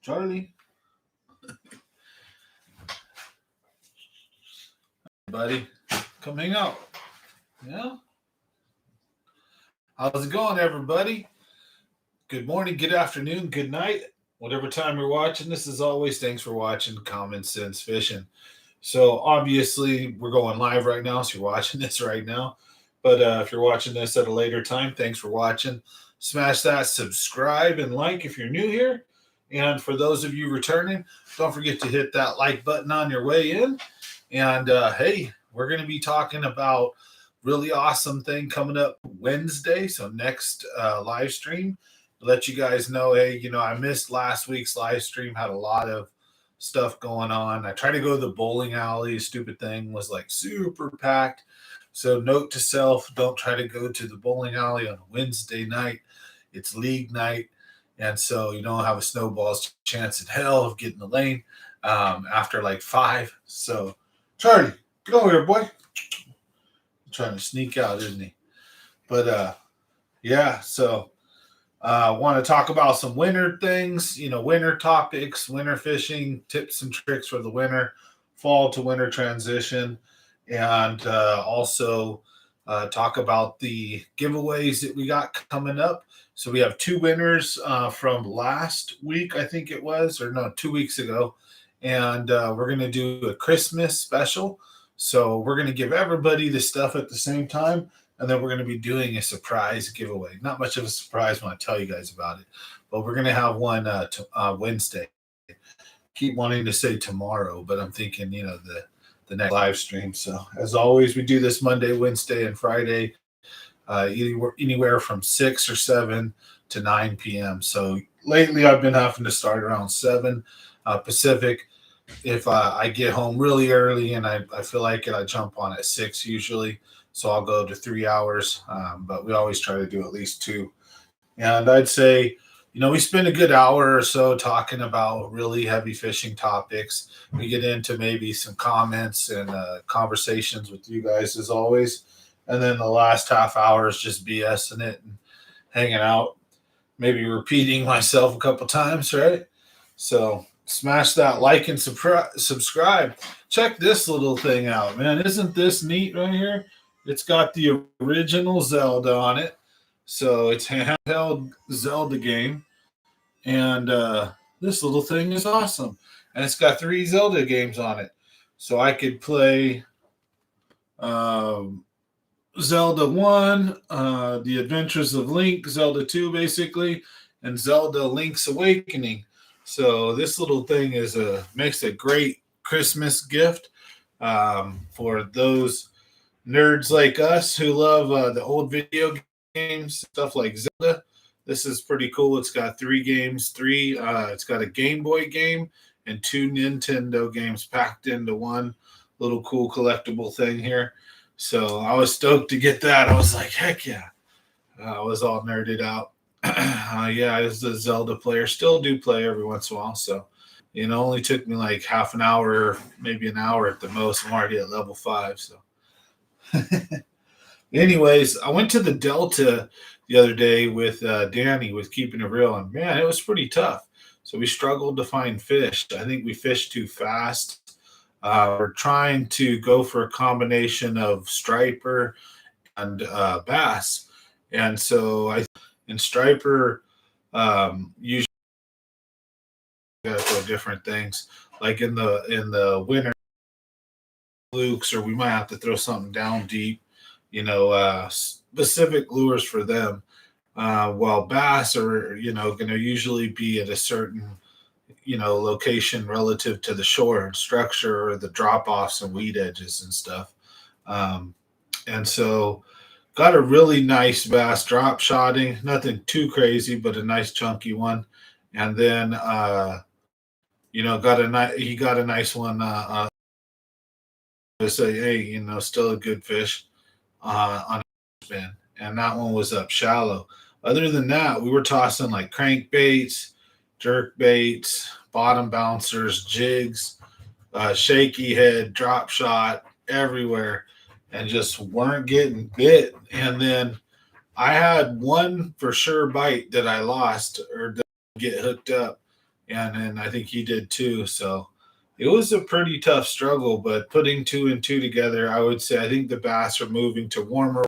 Charlie, buddy, come hang out. Yeah? How's it going, everybody? Good morning, good afternoon, good night. Whatever time you're watching this, as always, thanks for watching Common Sense Fishing. So, obviously, we're going live right now, so you're watching this right now. But if you're watching this at a later time, thanks for watching. Smash that subscribe and like if you're new here. And for those of you returning, don't forget to hit that like button on your way in. And hey, we're going to be talking about really awesome thing coming up Wednesday. So next live stream, let you guys know, hey, I missed last week's live stream, had a lot of stuff going on. I tried to go to the bowling alley. Stupid thing was like super packed. So note to self, don't try to go to the bowling alley on a Wednesday night. It's league night. And so you don't have a snowball's chance in hell of getting the lane after like 5. So Charlie, get over here, boy. Trying to sneak out, isn't he? But yeah, so I want to talk about some winter things, winter topics, winter fishing, tips and tricks for the winter, fall to winter transition, and also talk about the giveaways that we got coming up. So we have 2 winners from last week, I think it was, or no, 2 weeks ago. And we're going to do a Christmas special. So we're going to give everybody the stuff at the same time. And then we're going to be doing a surprise giveaway. Not much of a surprise when I tell you guys about it. But we're going to have one Wednesday. Keep wanting to say tomorrow, but I'm thinking, the next live stream. So as always, we do this Monday, Wednesday, and Friday, anywhere from 6 or 7 to 9 p.m. So lately I've been having to start around 7 Pacific. If I get home really early and I feel like it, I jump on at 6 usually. So I'll go to 3 hours, but we always try to do at least 2. And I'd say, we spend a good hour or so talking about really heavy fishing topics. We get into maybe some comments and conversations with you guys as always. And then the last half hour is just BSing it and hanging out, maybe repeating myself a couple times, right? So smash that like and subscribe. Check this little thing out, man. Isn't this neat right here? It's got the original Zelda on it. So it's a handheld Zelda game. And this little thing is awesome. And it's got 3 Zelda games on it. So I could play Zelda 1, The Adventures of Link, Zelda 2 basically, and Zelda Link's Awakening. So this little thing makes a great Christmas gift for those nerds like us who love the old video games, stuff like Zelda. This is pretty cool. It's got 3 games. It's got a Game Boy game and 2 Nintendo games packed into one little cool collectible thing here. So I was stoked to get that. I was like, heck yeah. I was all nerded out. Yeah, I was a Zelda player. Still do play every once in a while. So, only took me like half an hour, maybe an hour at the most. I'm already at level 5. So, anyways, I went to the Delta the other day with Danny with Keeping It Real. And man, it was pretty tough. So we struggled to find fish. I think we fished too fast. We're trying to go for a combination of striper and bass. And so in striper, usually gotta throw different things. Like in the winter, flukes, or we might have to throw something down deep. Specific lures for them. While bass are going to usually be at a certain location relative to the shore and structure or the drop offs and weed edges and stuff. And so got a really nice bass drop shotting, nothing too crazy, but a nice chunky one. And then, he got a nice one, to say, hey, still a good fish, on a spin. And that one was up shallow. Other than that, we were tossing like crankbaits, jerk baits, bottom bouncers, jigs, shaky head, drop shot everywhere, and just weren't getting bit. And then I had one for sure bite that I lost or didn't get hooked up. and then I think he did too. So it was a pretty tough struggle, but putting two and two together, I would say I think the bass are moving to warmer,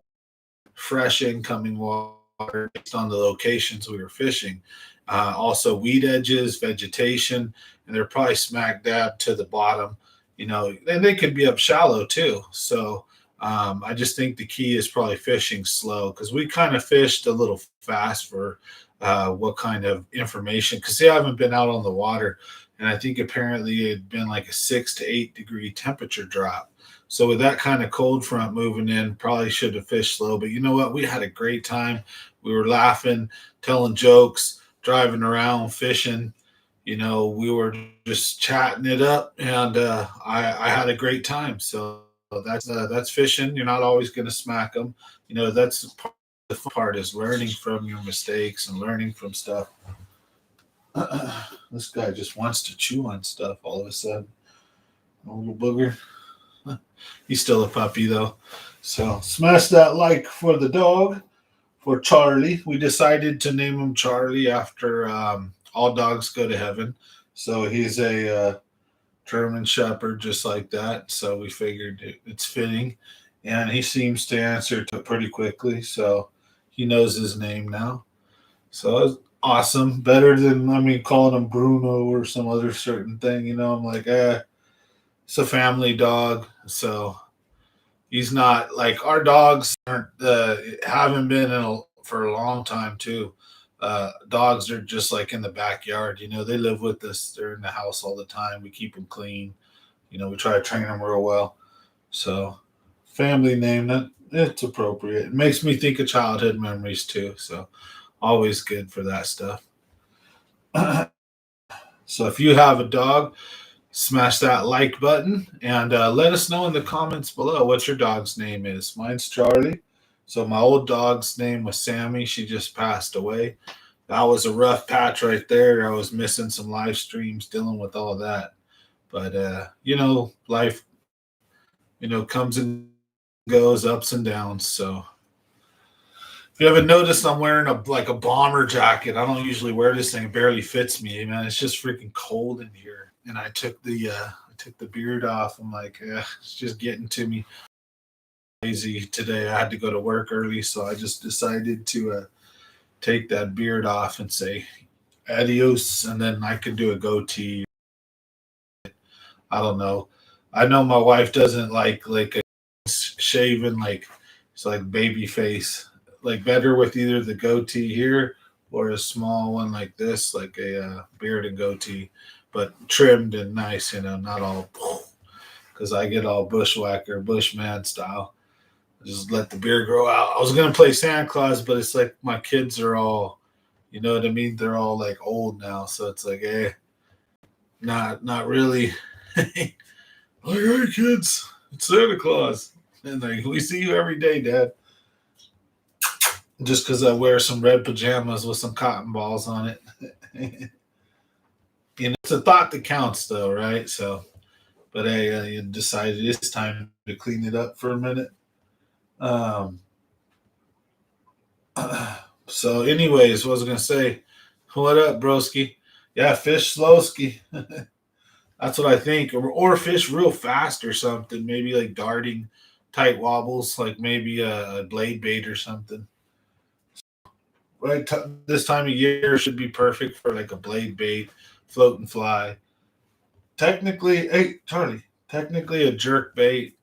fresh incoming water based on the locations we were fishing. Also, weed edges, vegetation, and they're probably smack dab to the bottom, and they could be up shallow too. So I just think the key is probably fishing slow because we kind of fished a little fast for what kind of information because they haven't been out on the water. And I think apparently it had been like a 6 to 8 degree temperature drop. So with that kind of cold front moving in, probably should have fished slow. But you know what? We had a great time. We were laughing, telling jokes, driving around, fishing. We were just chatting it up, and I had a great time. So that's fishing. You're not always going to smack them. That's the fun part is learning from your mistakes and learning from stuff. This guy just wants to chew on stuff all of a sudden. A little booger. He's still a puppy though. So smash that like for the dog, for Charlie. We decided to name him Charlie after all dogs go to heaven. So he's a German Shepherd just like that. So we figured it's fitting. And he seems to answer to pretty quickly. So he knows his name now. So it's awesome. Better than, calling him Bruno or some other certain thing. I'm like, it's a family dog. So he's not like our dogs aren't haven't been for a long time too. Dogs are just like in the backyard. They live with us. They're in the house all the time. We keep them clean. We try to train them real well. So family name that it's appropriate. It makes me think of childhood memories too. So always good for that stuff. So if you have a dog, smash that like button and let us know in the comments below what your dog's name is. Mine's Charlie. So my old dog's name was Sammy. She just passed away. That was a rough patch right there. I was missing some live streams dealing with all that. But life, comes and goes, ups and downs. So if you haven't noticed, I'm wearing a bomber jacket. I don't usually wear this thing. It barely fits me, man. It's just freaking cold in here. And I took the beard off. I'm like, it's just getting to me. Lazy today. I had to go to work early, so I just decided to take that beard off and say adios, and then I could do a goatee. I don't know. I know my wife doesn't like a shaven like it's like baby face. Like better with either the goatee here or a small one like this, like a beard and goatee, but trimmed and nice. Not all because I get all bushwhacker, bushman style. Just let the beard grow out. I was gonna play Santa Claus, but it's like my kids are all, you know what I mean? They're all like old now, so it's like, not really. Like, hey kids, it's Santa Claus, and like we see you every day, Dad. Just because I wear some red pajamas with some cotton balls on it. It's a thought that counts, though, right? So, but I decided it's time to clean it up for a minute. Um, so, anyways, what was I gonna say? What up, broski? Yeah, fish slowski. That's what I think, or fish real fast or something. Maybe like darting, tight wobbles, like maybe a blade bait or something. Right, this time of year should be perfect for like a blade bait, float and fly. Technically, hey Charlie, technically a jerk bait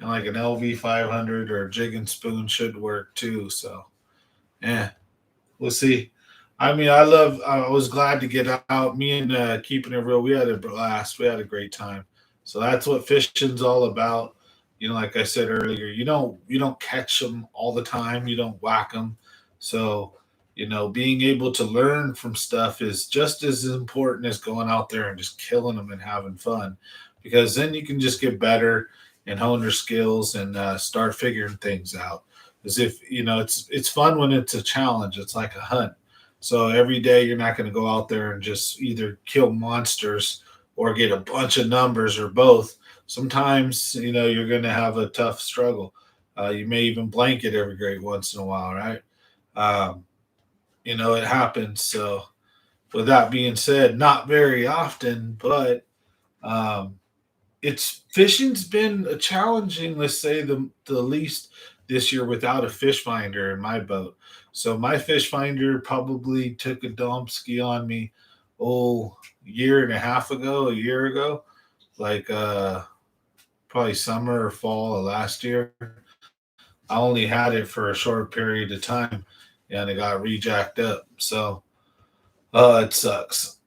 and like an LV 500 or a jig and spoon should work too. So, yeah, we'll see. I was glad to get out. Me and Keeping It Real, we had a blast. We had a great time. So that's what fishing's all about. Like I said earlier, you don't catch them all the time. You don't whack them. So, being able to learn from stuff is just as important as going out there and just killing them and having fun, because then you can just get better and hone your skills and start figuring things out. As if it's fun when it's a challenge. It's like a hunt. So every day you're not going to go out there and just either kill monsters or get a bunch of numbers or both. Sometimes you're going to have a tough struggle. You may even blanket every great once in a while, right? Um, it happens. So with that being said, not very often, but um, it's fishing's been a challenging, let's say the least this year without a fish finder in my boat. So my fish finder probably took a dump ski on me, oh, year and a half ago, a year ago, like probably summer or fall of last year. I only had it for a short period of time and it got rejacked up. So it sucks.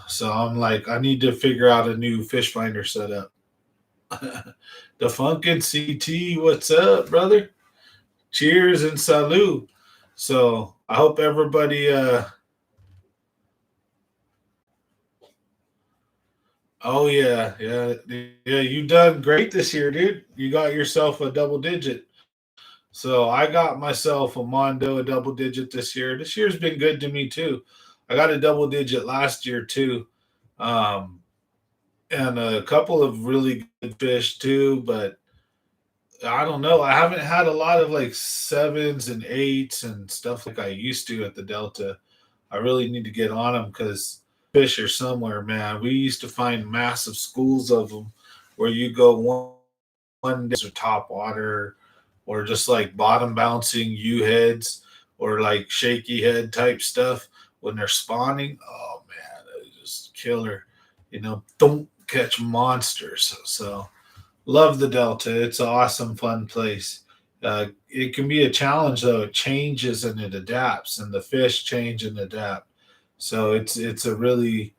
So I'm like, I need to figure out a new fish finder setup. The Funkin' CT, what's up, brother? Cheers and salute. So I hope everybody oh yeah, you done great this year, dude. You got yourself a double digit. So I got myself a Mondo, a double digit this year. This year's been good to me too. I got a double digit last year too. Um and a couple of really good fish too, but I don't know. I haven't had a lot of like sevens and eights and stuff like I used to at the Delta. I really need to get on them because fish are somewhere, man. We used to find massive schools of them where you go one day or top water or just like bottom bouncing U heads or like shaky head type stuff when they're spawning. Oh man, it's just killer. Don't catch monsters. So love the Delta. It's an awesome, fun place. It can be a challenge though. It changes and it adapts, and the fish change and adapt. So it's a really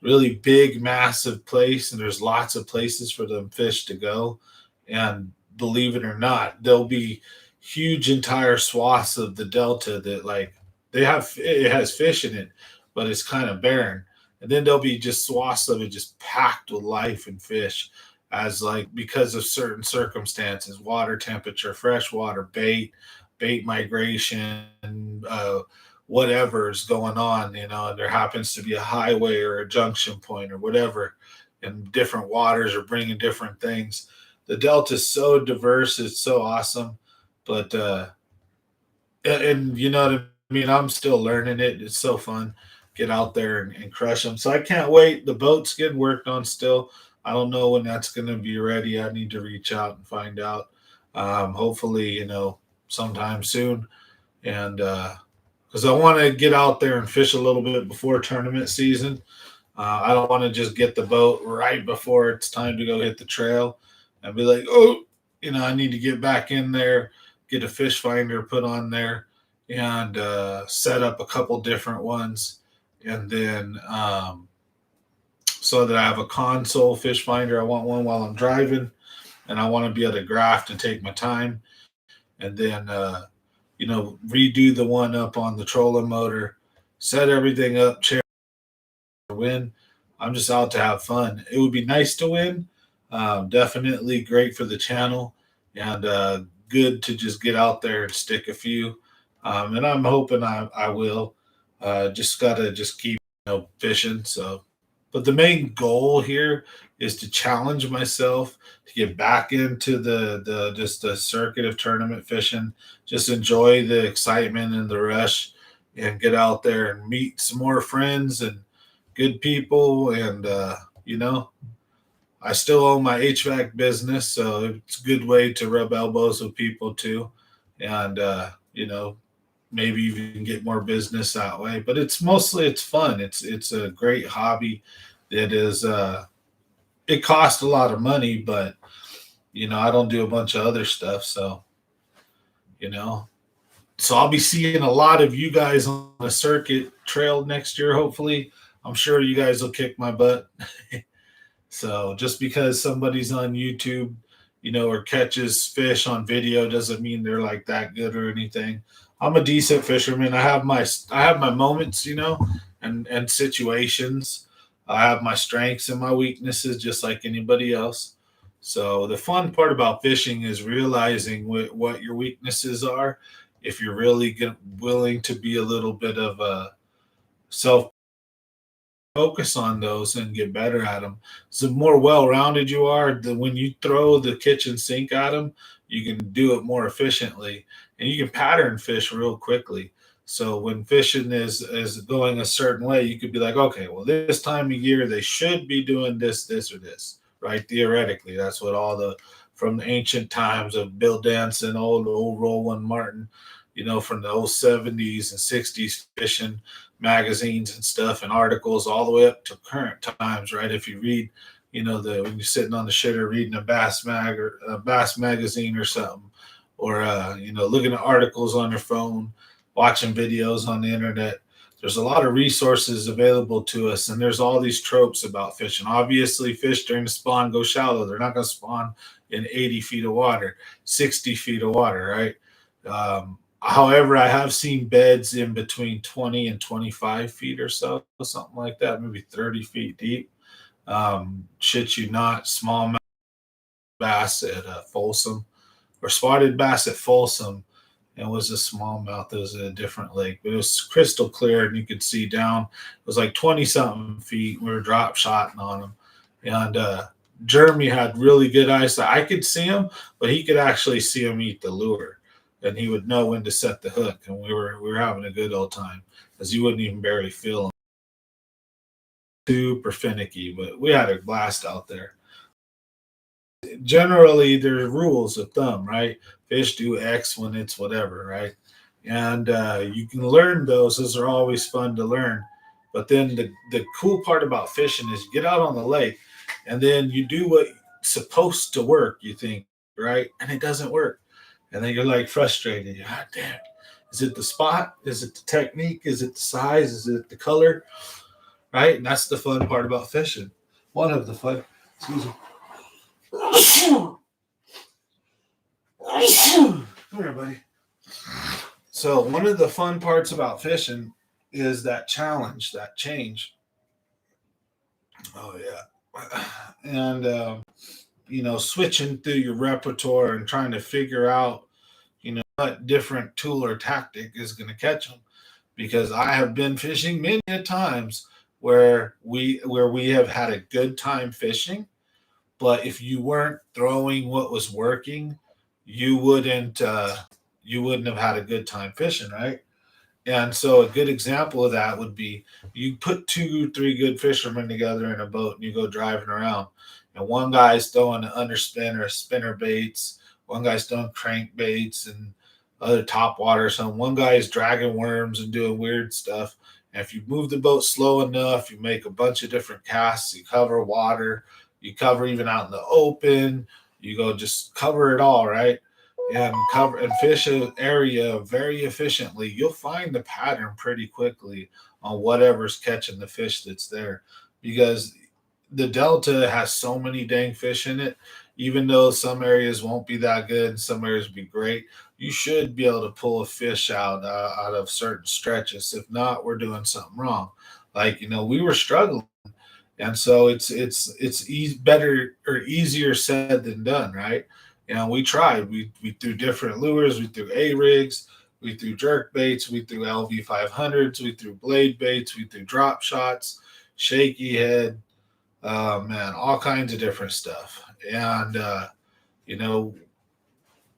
really big, massive place, and there's lots of places for them fish to go. And believe it or not, there'll be huge entire swaths of the Delta that like they have it has fish in it, but it's kind of barren. And then there'll be just swaths of it just packed with life and fish as like because of certain circumstances, water temperature, freshwater, bait migration, whatever is going on, and there happens to be a highway or a junction point or whatever, and different waters are bringing different things. The Delta is so diverse, it's so awesome, but and you know what I mean. I'm still learning it. It's so fun. Get out there and crush them. So I can't wait. The boat's getting worked on still. I don't know when that's going to be ready. I need to reach out and find out. Hopefully, sometime soon, and because I want to get out there and fish a little bit before tournament season. I don't want to just get the boat right before it's time to go hit the trail and be like, oh, I need to get back in there, get a fish finder put on there, and set up a couple different ones. And then so that I have a console fish finder. I want one while I'm driving, and I want to be able to graft and take my time. And then redo the one up on the trolling motor, set everything up, chair win. I'm just out to have fun. It would be nice to win. Definitely great for the channel, and good to just get out there and stick a few. And I'm hoping I will. Just gotta just keep fishing. So, but the main goal here is to challenge myself to get back into the just the circuit of tournament fishing. Just enjoy the excitement and the rush, and get out there and meet some more friends and good people. And you know, I still own my HVAC business, so it's a good way to rub elbows with people too, and maybe even get more business that way. But it's fun. It's a great hobby. It is. It costs a lot of money, but I don't do a bunch of other stuff, so you know. So I'll be seeing a lot of you guys on the circuit trail next year. Hopefully, I'm sure you guys will kick my butt. So just because somebody's on YouTube, or catches fish on video doesn't mean they're like that good or anything. I'm a decent fisherman. I have my moments, and situations. I have my strengths and my weaknesses just like anybody else. So the fun part about fishing is realizing what your weaknesses are. If you're really willing to be a little bit of a self focus on those and get better at them. So the more well-rounded you are, when you throw the kitchen sink at them, you can do it more efficiently, and you can pattern fish real quickly. So when fishing is going a certain way, you could be like, okay, well, this time of year they should be doing this, this, or this, right? Theoretically, that's what all the from the ancient times of Bill Danson, old Roland Martin, from the old 70s and 60s fishing magazines and stuff and articles all the way up to current times, right? If you read, when you're sitting on the shitter reading a Bass mag or a Bass magazine or something, or looking at articles on your phone, watching videos on the internet. There's a lot of resources available to us, and there's all these tropes about fishing. Obviously, fish during the spawn go shallow. They're not going to spawn in 80 feet of water, 60 feet of water, right? However, I have seen beds in between 20 and 25 feet or so, something like that, maybe 30 feet deep. Shit you not, small bass at Folsom, or spotted bass at Folsom. It was a smallmouth. It was a different lake, but it was crystal clear, and you could see down. It was like 20-something feet. We were drop shotting on them, and Jeremy had really good eyesight. I could see him, but he could actually see him eat the lure, and he would know when to set the hook. And we were having a good old time, because you wouldn't even barely feel him. Super finicky, but we had a blast out there. Generally, there's rules of thumb, right? Fish do X when it's whatever, right? And you can learn those. Those are always fun to learn. But then the cool part about fishing is you get out on the lake, and then you do what's supposed to work, you think, right? And it doesn't work. And then you're like frustrated. You're, God damn. Is it the spot? Is it the technique? Is it the size? Is it the color? Right? And that's the fun part about fishing. One of the fun. Excuse me. Come here, buddy. So one of the fun parts about fishing is that challenge, that change. Oh yeah. And switching through your repertoire and trying to figure out, what different tool or tactic is going to catch them. Because I have been fishing many times where we have had a good time fishing, but if you weren't throwing what was working, you wouldn't have had a good time fishing, right? And so a good example of that would be you put 2-3 good fishermen together in a boat and you go driving around, and one guy's throwing an underspin or spinner baits, one guy's throwing crank baits and other top water or something. One guy is dragging worms and doing weird stuff. And if you move the boat slow enough, you make a bunch of different casts, you cover water, you cover even out in the open, you go just cover it all, right? And cover and fish an area very efficiently. You'll find the pattern pretty quickly on whatever's catching the fish that's there, because the Delta has so many dang fish in it. Even though some areas won't be that good and some areas will be great, you should be able to pull a fish out of certain stretches. If not, we're doing something wrong. Like, we were struggling. And so it's better or easier said than done, right? We tried. We threw different lures. We threw A-rigs. We threw jerk baits. We threw LV500s. We threw blade baits. We threw drop shots, shaky head, man, all kinds of different stuff. And,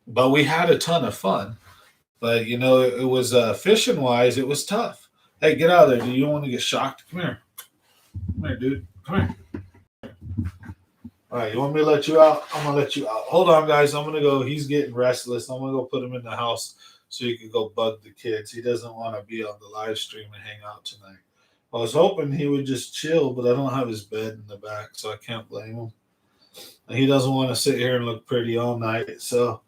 but we had a ton of fun. But, it was fishing-wise, it was tough. Hey, get out of there. Do you want to get shocked? Come here. Come here, dude. Come here. All right, you want me to let you out? I'm going to let you out. Hold on, guys. I'm going to go. He's getting restless. I'm going to go put him in the house so he can go bug the kids. He doesn't want to be on the live stream and hang out tonight. I was hoping he would just chill, but I don't have his bed in the back, so I can't blame him. And he doesn't want to sit here and look pretty all night. So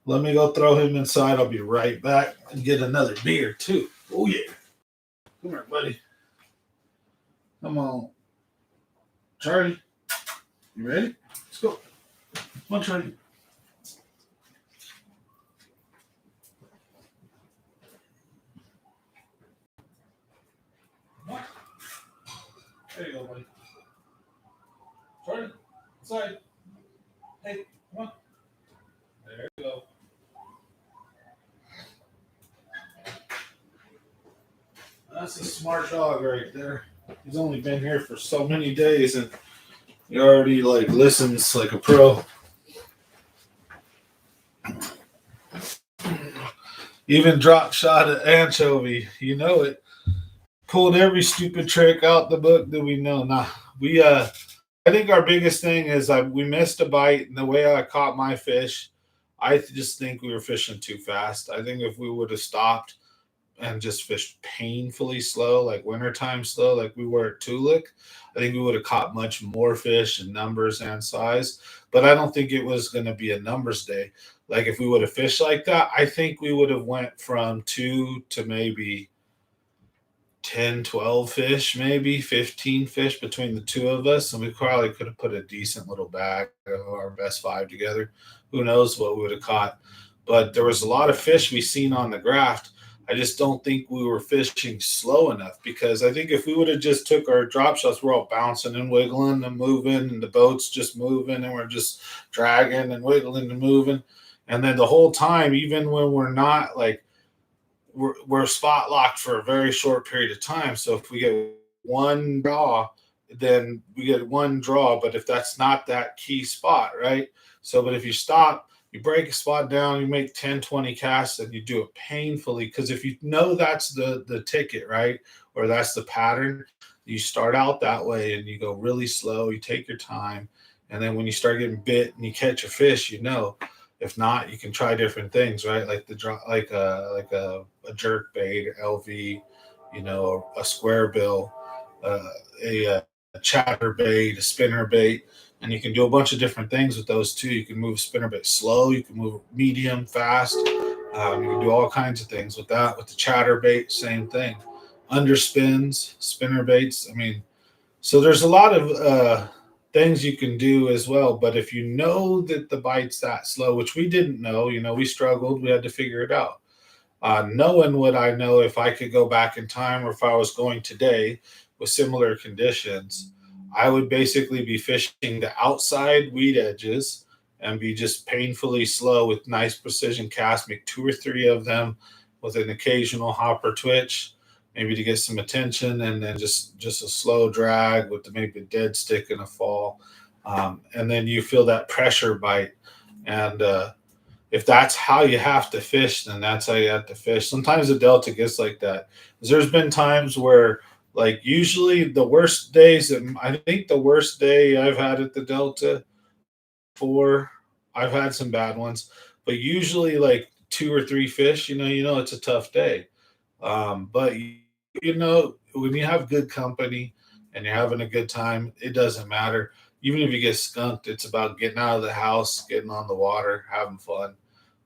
let me go throw him inside. I'll be right back and get another beer, too. Oh, yeah. Come here, buddy. Come on. Charlie, you ready? Let's go. Come on, Charlie. There you go, buddy. Charlie, inside. Hey, come on. There you go. That's a smart dog right there. He's only been here for so many days, and he already listens like a pro. Even drop shot at anchovy, you know it. Pulled every stupid trick out the book that we know. Nah, we I think our biggest thing is we missed a bite, and the way I caught my fish, just think we were fishing too fast. I think if we would have stopped and just fished painfully slow, like wintertime slow, like we were at Tulik, I think we would have caught much more fish in numbers and size. But I don't think it was going to be a numbers day. Like if we would have fished like that, I think we would have went from two to maybe 10, 12 fish, maybe 15 fish between the two of us. And we probably could have put a decent little bag of our best five together. Who knows what we would have caught. But there was a lot of fish we seen on the graft. I just don't think we were fishing slow enough, because I think if we would have just took our drop shots, we're all bouncing and wiggling and moving, and the boat's just moving, and we're just dragging and wiggling and moving. And then the whole time, even when we're not like, we're spot locked for a very short period of time. So if we get one draw, then we get one draw. But if that's not that key spot, right? So, but if you stop, you break a spot down, you make 10, 20 casts, and you do it painfully. Because if you know that's the ticket, right? Or that's the pattern, you start out that way and you go really slow, you take your time. And then when you start getting bit and you catch a fish, you know. If not, you can try different things, right? Like the draw, like a jerk bait, LV, a square bill, uh, a chatter bait, a spinner bait, and you can do a bunch of different things with those too. You can move spinner bait slow, you can move medium, fast. You can do all kinds of things with that. With the chatter bait, same thing. Underspins, spinner baits. I mean, so there's a lot of things you can do as well. But if you know that the bite's that slow, which we didn't know, we struggled, we had to figure it out. Knowing what I know, if I could go back in time, or if I was going today with similar conditions, I would basically be fishing the outside weed edges and be just painfully slow with nice precision casts, make two or three of them with an occasional hopper twitch, maybe to get some attention, and then just a slow drag with maybe a dead stick and a fall. And then you feel that pressure bite. And if that's how you have to fish, then that's how you have to fish. Sometimes the Delta gets like that. There's been times where, like, usually the worst days, I think the worst day I've had at the Delta, four, I've had some bad ones, but usually like two or three fish, it's a tough day. But when you have good company and you're having a good time, it doesn't matter. Even if you get skunked, it's about getting out of the house, getting on the water, having fun.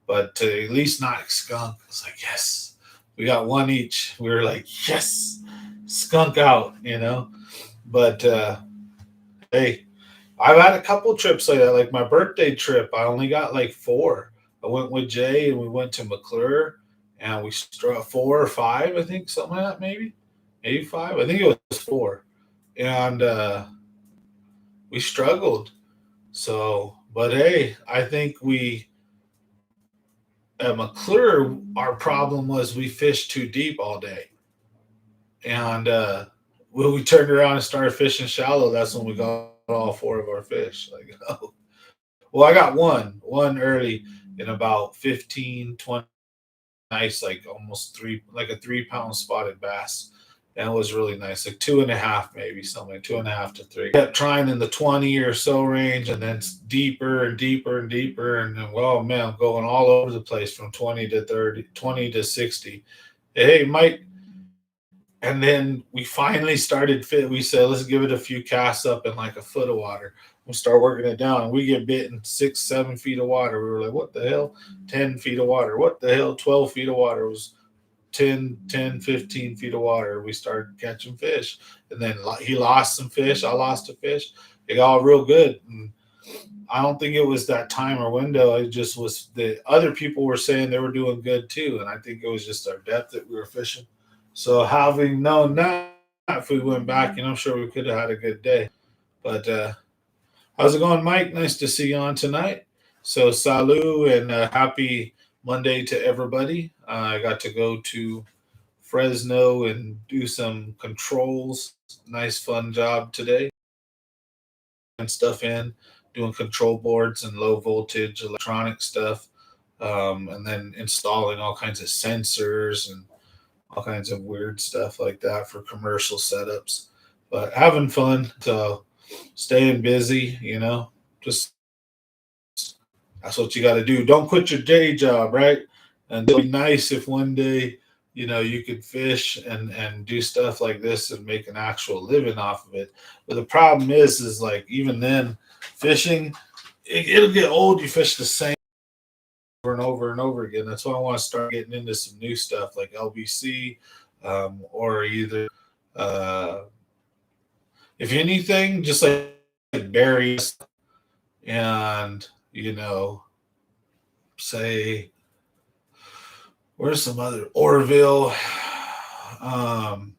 But to at least not skunk, it's like, yes, we got one each. We were like, yes, skunk out. But hey, I've had a couple trips like that. Like my birthday trip, I only got like four. I went with Jay and we went to McClure, and we struck four or five, I think, something like that, maybe five. I think it was four. And we struggled. So, but hey, I think at McClure, our problem was we fished too deep all day. And when we turned around and started fishing shallow, that's when we got all four of our fish. Like, oh, well, I got one early in about 15, 20, nice, like almost three, like a 3 pound spotted bass. And it was really nice, like two and a half, maybe something, two and a half to three. Kept trying in the 20 or so range, and then deeper and deeper and deeper. And then, well, man, going all over the place from 20 to 30, 20 to 60. Hey, Mike. And then we finally started fit. We said, let's give it a few casts up in like a foot of water. We start working it down, and we get bit in 6, 7 feet of water. We were like, what the hell? 10 feet of water. What the hell? 12 feet of water. It was 10, 10, 15 feet of water. We started catching fish. And then he lost some fish. I lost a fish. It got all real good. And I don't think it was that time or window. It just was the other people were saying they were doing good too. And I think it was just our depth that we were fishing. So having known that, if we went back, I'm sure we could have had a good day. But how's it going, Mike? Nice to see you on tonight. So salut and happy Monday to everybody. I got to go to Fresno and do some controls. Nice fun job today. And stuff in, doing control boards and low voltage electronic stuff. and then installing all kinds of sensors and all kinds of weird stuff like that for commercial setups. But having fun, so staying busy, just that's what you got to do. Don't quit your day job, right? And it'll be nice if one day, you could fish and do stuff like this and make an actual living off of it. But the problem is like even then, fishing it'll get old. You fish the same over and over and over again. That's why I want to start getting into some new stuff like LBC, or either uh, if anything, just like berries and say where's some other Orville. Um,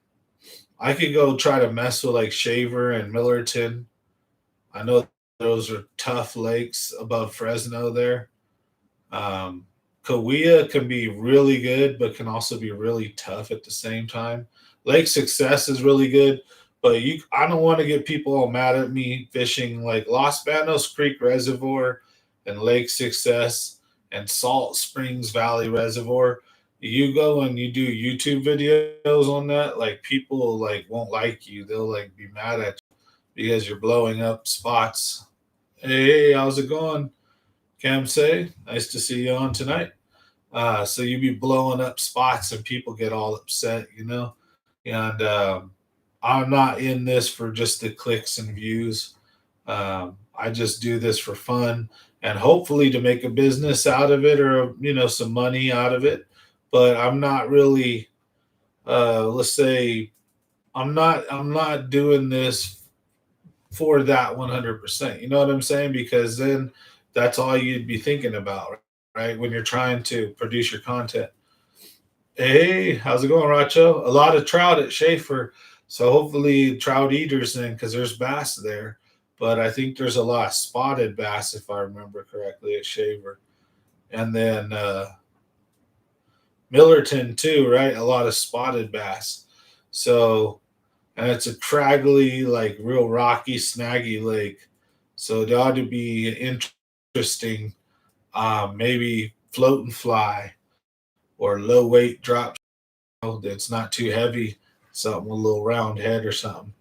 I could go try to mess with like Shaver and Millerton. I know those are tough lakes above Fresno there. Um, Cahuilla can be really good, but can also be really tough at the same time. Lake Success is really good, but I don't want to get people all mad at me fishing like Los Banos Creek Reservoir and Lake Success and Salt Springs Valley Reservoir. You go and you do YouTube videos on that, like people like won't like you. They'll like be mad at you because you're blowing up spots. Hey, how's it going? Cam say, nice to see you on tonight. So you be blowing up spots and people get all upset. And I'm not in this for just the clicks and views. I just do this for fun and hopefully to make a business out of it or some money out of it. But I'm not really, let's say, I'm not doing this for that 100%. You know what I'm saying? Because then that's all you'd be thinking about, right? When you're trying to produce your content. Hey, how's it going, Racho? A lot of trout at Schaefer. So hopefully trout eaters then, because there's bass there. But I think there's a lot of spotted bass, if I remember correctly, at Shaver. And then Millerton too, right? A lot of spotted bass. So, and it's a craggly, like real rocky, snaggy lake. So it ought to be interesting. Maybe float and fly or low weight drop that's not too heavy, something with a little round head or something.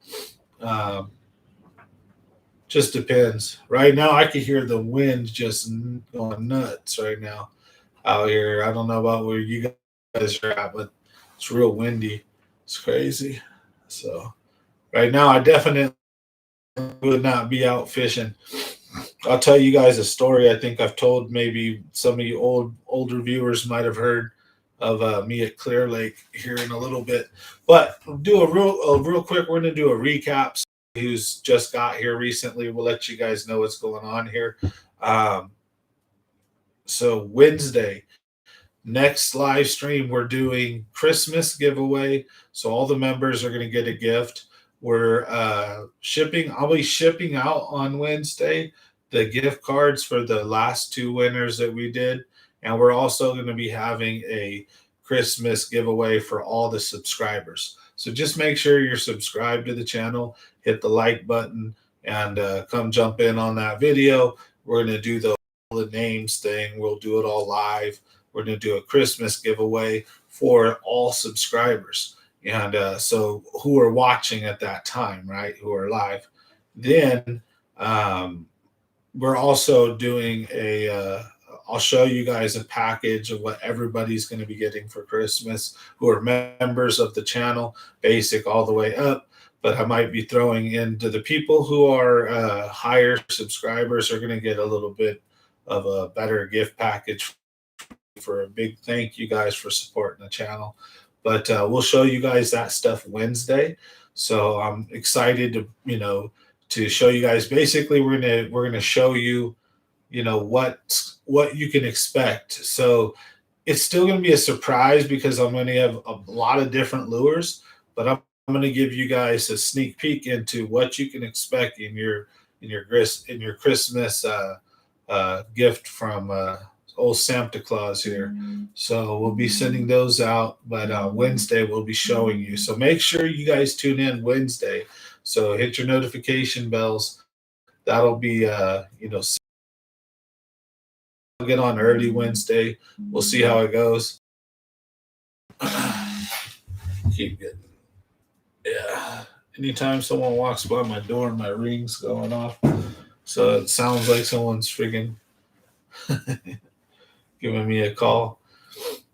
Um, just depends. Right now, I can hear the wind just going nuts right now out here. I don't know about where you guys are at, but it's real windy. It's crazy. So right now, I definitely would not be out fishing. I'll tell you guys a story. I think I've told maybe some of you older viewers might have heard of me at Clear Lake here in a little bit. But do a real quick. We're gonna do a recap. So who's just got here recently? We'll let you guys know what's going on here. Um, so Wednesday, next live stream, we're doing Christmas giveaway. So all the members are going to get a gift. We're shipping. I'll be shipping out on Wednesday the gift cards for the last two winners that we did, and we're also going to be having a Christmas giveaway for all the subscribers. So just make sure you're subscribed to the channel, hit the like button, and come jump in on that video. We're going to do the names thing. We'll do it all live. We're going to do a Christmas giveaway for all subscribers. And so who are watching at that time, right? Who are live. Then we're also doing I'll show you guys a package of what everybody's going to be getting for Christmas who are members of the channel, basic all the way up. But I might be throwing into the people who are higher subscribers are going to get a little bit of a better gift package for a big thank you guys for supporting the channel. But we'll show you guys that stuff Wednesday. So I'm excited to show you guys. Basically, we're gonna show you, what you can expect. So it's still gonna be a surprise because I'm gonna have a lot of different lures, but I'm gonna give you guys a sneak peek into what you can expect in your Christmas gift from old Santa Claus here. So we'll be sending those out, but Wednesday we'll be showing you. So make sure you guys tune in Wednesday. So hit your notification bells. That'll be get on early Wednesday. We'll see how it goes. Keep getting, yeah. Anytime someone walks by my door, my ring's going off. So it sounds like someone's freaking giving me a call.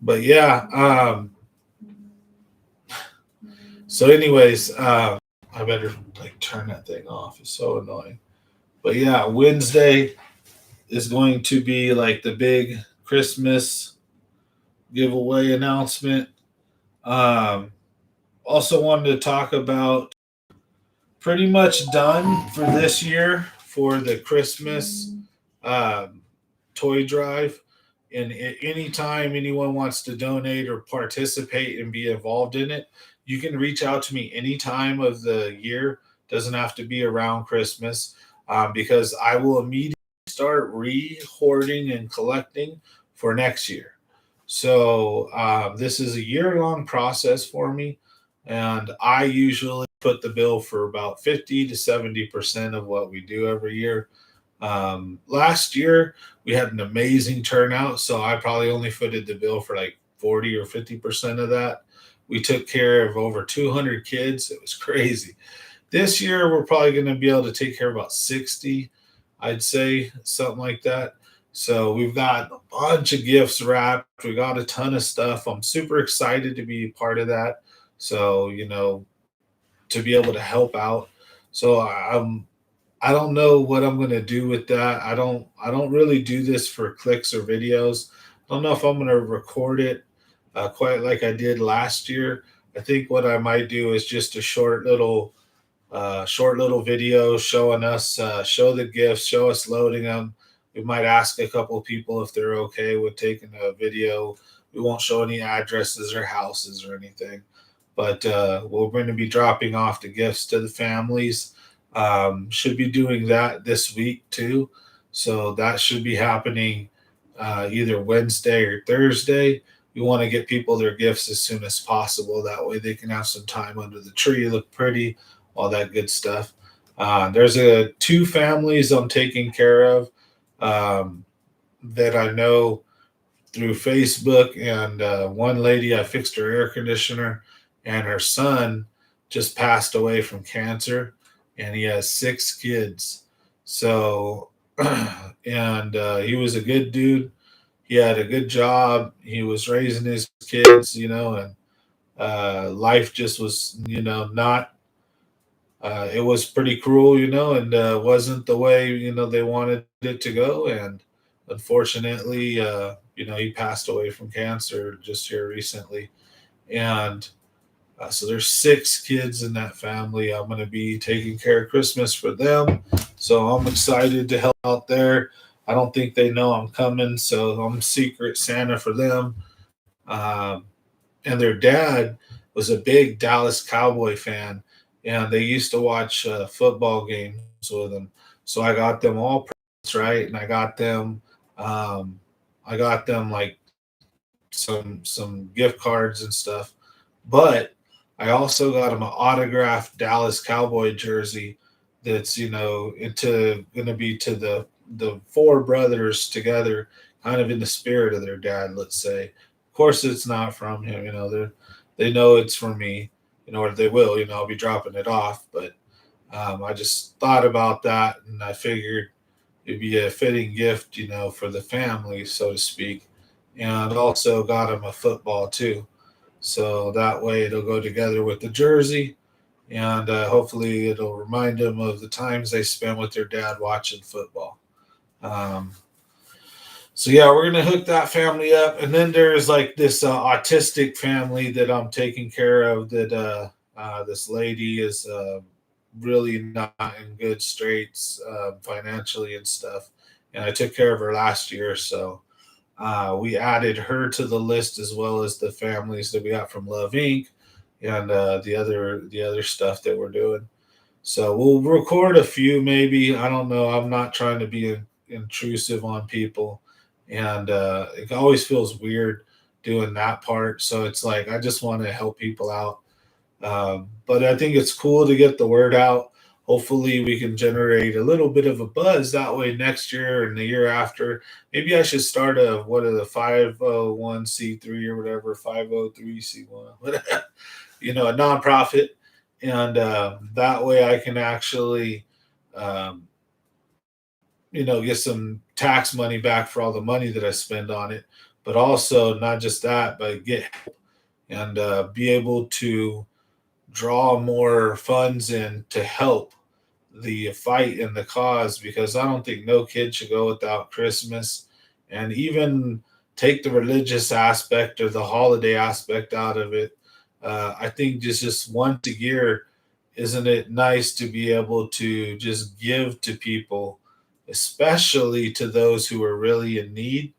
But yeah, so anyways, I better like turn that thing off. It's so annoying. But yeah, Wednesday is going to be like the big Christmas giveaway announcement. Um, Also wanted to talk about pretty much done for this year for the Christmas um, toy drive. And anytime anyone wants to donate or participate and be involved in it, you can reach out to me any time of the year. Doesn't have to be around Christmas, because I will immediately start re-hoarding and collecting for next year. So this is a year-long process for me, and I usually put the bill for about 50 to 70% of what we do every year. Last year we had an amazing turnout, so I probably only footed the bill for like 40 or 50% of that. We took care of over 200 kids. It was crazy. This year we're probably going to be able to take care of about 60, I'd say, something like that. So we've got a bunch of gifts wrapped. We got a ton of stuff. I'm super excited to be part of that. So, to be able to help out. So I don't know what I'm going to do with that. I don't really do this for clicks or videos. I don't know if I'm going to record it quite like I did last year. I think what I might do is just a short little video showing us show the gifts, show us loading them. We might ask a couple people if they're okay with taking a video. We won't show any addresses or houses or anything, but we're going to be dropping off the gifts to the families. Should be doing that this week too. So that should be happening either Wednesday or Thursday. We want to get people their gifts as soon as possible. That way they can have some time under the tree, look pretty, all that good stuff. There's two families I'm taking care of that I know through Facebook, and one lady, I fixed her air conditioner, and her son just passed away from cancer, and he has 6 kids. So, and he was a good dude. He had a good job. He was raising his kids, and life just was, not. It was pretty cruel, and wasn't the way they wanted it to go. And unfortunately, he passed away from cancer just here recently. And so there's 6 kids in that family. I'm going to be taking care of Christmas for them. So I'm excited to help out there. I don't think they know I'm coming, so I'm secret Santa for them. Um, and their dad was a big Dallas Cowboy fan, and they used to watch football games with him. So I got them all presents, right, and um, I got them like some gift cards and stuff. But I also got him an autographed Dallas Cowboy jersey that's into going to be to the 4 brothers together, kind of in the spirit of their dad. Let's say, of course, it's not from him. They know it's from me. Or they will. I'll be dropping it off. But I just thought about that, and I figured it'd be a fitting gift, for the family, so to speak. And also got him a football too. So that way it'll go together with the jersey, and hopefully it'll remind them of the times they spent with their dad watching football. Um, so yeah, we're gonna hook that family up, and then there's like this autistic family that I'm taking care of. That this lady is really not in good straits financially and stuff, and I took care of her last year, so we added her to the list as well as the families that we got from Love Inc. and the other stuff that we're doing. So we'll record a few, maybe. I don't know. I'm not trying to be intrusive on people, and it always feels weird doing that part. So it's like I just want to help people out. But I think it's cool to get the word out. hopefully we can generate a little bit of a buzz that way next year and the year after. Maybe I should start a what are the 501c3 or whatever, 503c1, whatever, a nonprofit, and that way I can actually um, get some tax money back for all the money that I spend on it, but also not just that, but get and be able to draw more funds in to help the fight and the cause, because I don't think no kid should go without Christmas, and even take the religious aspect or the holiday aspect out of it. I think just once a year, isn't it nice to be able to just give to people, especially to those who are really in need?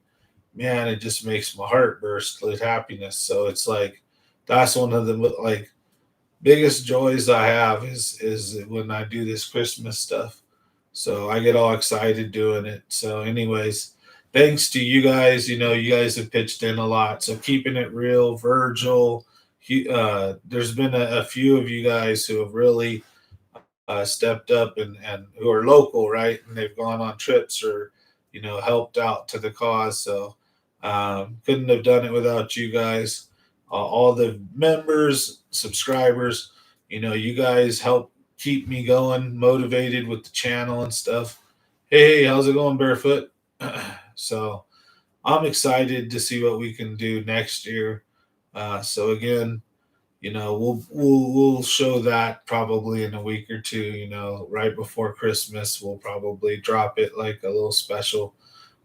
Man, it just makes my heart burst with happiness. So it's like that's one of the like biggest joys I have is when I do this Christmas stuff. So I get all excited doing it. So, anyways, thanks to you guys. You guys have pitched in a lot. So keeping it real, Virgil. There's been a few of you guys who have really stepped up and who are local, right? And they've gone on trips or helped out to the cause. So couldn't have done it without you guys. All the members, subscribers, you guys help keep me going, motivated with the channel and stuff. Hey, how's it going, Barefoot? So I'm excited to see what we can do next year. So again, we'll show that probably in a week or two. Right before Christmas, we'll probably drop it like a little special.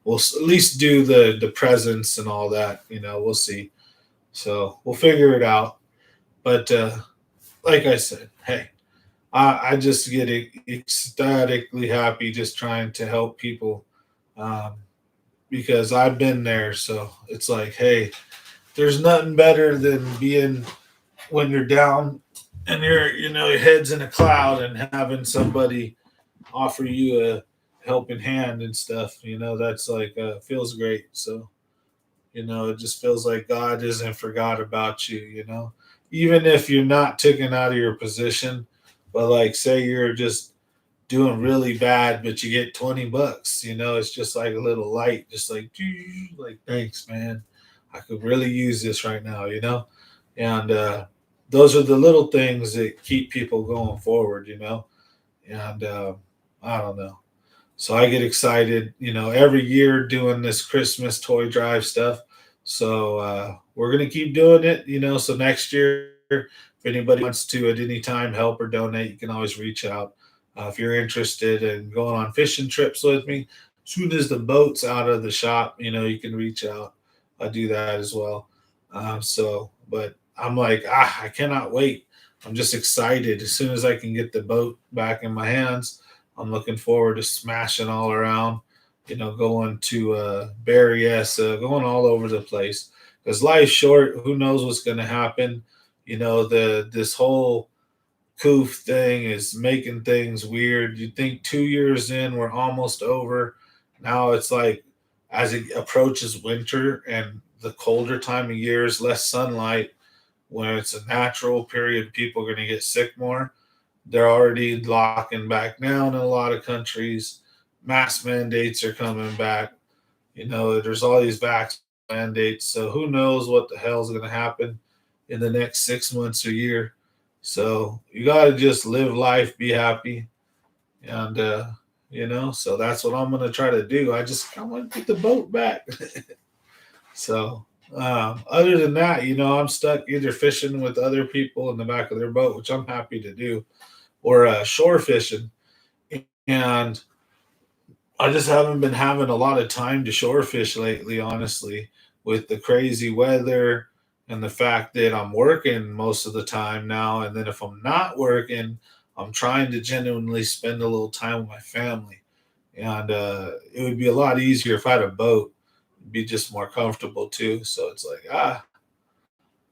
We'll at least do the presents and all that. We'll see. So we'll figure it out. But like I said, hey, I just get ecstatically happy just trying to help people, um, because I've been there. So it's like, hey, there's nothing better than being when you're down and your head's in a cloud and having somebody offer you a helping hand and stuff. That's like feels great. So it just feels like God isn't forgot about you. Even if you're not taken out of your position, but like say you're just doing really bad, but you get $20. It's just like a little light, just like thanks, man. I could really use this right now. And those are the little things that keep people going forward. And I don't know. So I get excited, every year doing this Christmas toy drive stuff. So we're gonna keep doing it, So next year, if anybody wants to at any time help or donate, you can always reach out. If you're interested in going on fishing trips with me, as soon as the boat's out of the shop, you can reach out. I do that as well. But I'm like, I cannot wait. I'm just excited. As soon as I can get the boat back in my hands, I'm looking forward to smashing all around, going to Berryessa, going all over the place. Because life's short. Who knows what's going to happen? This whole coof thing is making things weird. You think 2 years in, we're almost over. Now it's like as it approaches winter and the colder time of years, less sunlight, when it's a natural period, people are going to get sick more. They're already locking back down in a lot of countries. Mask mandates are coming back. There's all these vaccine mandates. So who knows what the hell is going to happen in the next 6 months or year. So you got to just live life, be happy. And, so that's what I'm going to try to do. I want to get the boat back. So, other than that, I'm stuck either fishing with other people in the back of their boat, which I'm happy to do, or shore fishing. And I just haven't been having a lot of time to shore fish lately, honestly, with the crazy weather and the fact that I'm working most of the time now. And then if I'm not working, I'm trying to genuinely spend a little time with my family. And it would be a lot easier if I had a boat, it'd be just more comfortable too. So it's like,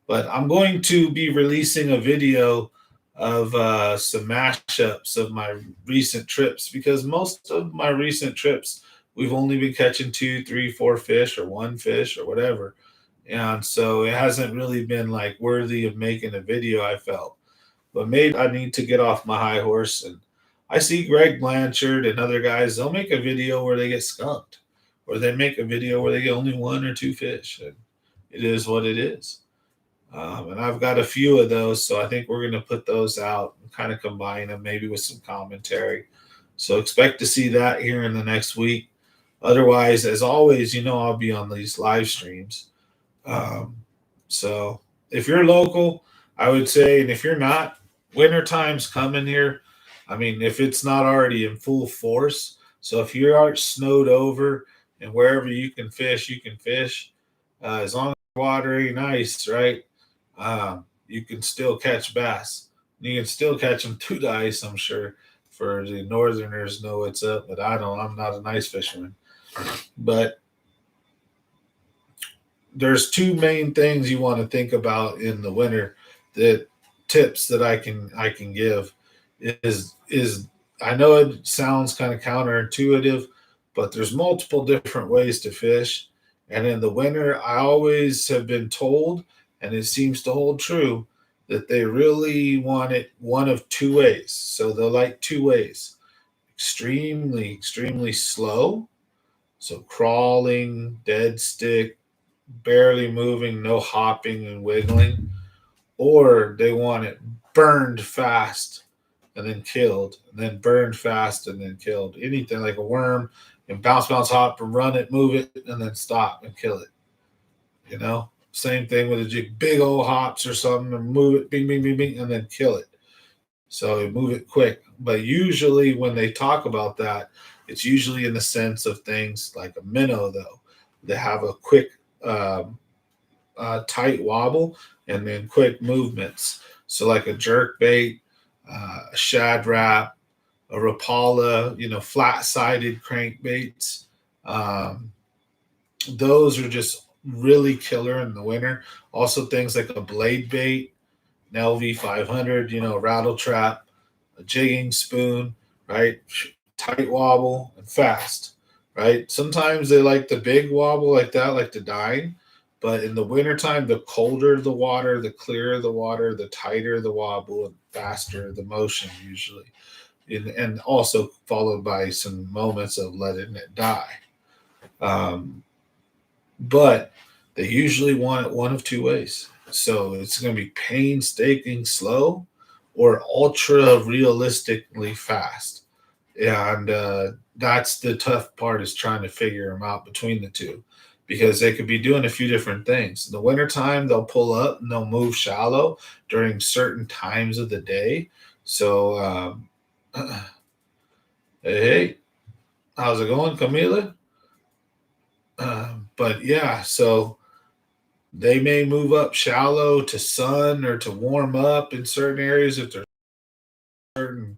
but I'm going to be releasing a video of some mashups of my recent trips, because most of my recent trips we've only been catching two, three, four fish or one fish or whatever, and so it hasn't really been like worthy of making a video. I felt, but maybe I need to get off my high horse, and I see Greg Blanchard and other guys, they'll make a video where they get skunked, or they make a video where they get only one or two fish. And it is what it is. And I've got a few of those, so I think we're going to put those out and kind of combine them maybe with some commentary. So expect to see that here in the next week. Otherwise, as always, I'll be on these live streams. Um, so if you're local, I would say, and if you're not, winter time's coming here. I mean, if it's not already in full force, so if you are snowed over and wherever you can fish, you can fish. As long as the water ain't nice, right? You can still catch bass. You can still catch them through the ice, I'm sure. For the northerners know what's up, but I don't. I'm not an ice fisherman. But there's two main things you want to think about in the winter. That tips that I can give is I know it sounds kind of counterintuitive, but there's multiple different ways to fish. And in the winter, I always have been told, and it seems to hold true, that they really want it one of two ways. So they'll like two ways: extremely, extremely slow, so crawling, dead stick, barely moving, no hopping and wiggling, or they want it burned fast and then killed, and then burned fast and then killed. Anything like a worm, and bounce, bounce, hop, and run it, move it, and then stop and kill it. Same thing with a jig, big old hops or something, and move it, bing, bing, bing, bing, and then kill it. So move it quick. But usually when they talk about that, it's usually in the sense of things like a minnow, though. They have a quick, tight wobble and then quick movements. So like a jerk bait, a shad wrap, a Rapala, flat-sided crankbaits. Um, those are just really killer in the winter. Also things like a blade bait, an LV500, rattle trap, a jigging spoon, right? Tight wobble and fast, right? Sometimes they like the big wobble like that, like the dine. But in the wintertime, the colder the water, the clearer the water, the tighter the wobble, and faster the motion usually. And also followed by some moments of letting it die. Um, but they usually want it one of two ways. So it's going to be painstaking slow or ultra realistically fast. And that's the tough part, is trying to figure them out between the two, because they could be doing a few different things. In the wintertime, they'll pull up and they'll move shallow during certain times of the day. So, hey, how's it going, Camila? But yeah, so they may move up shallow to sun or to warm up in certain areas if there's certain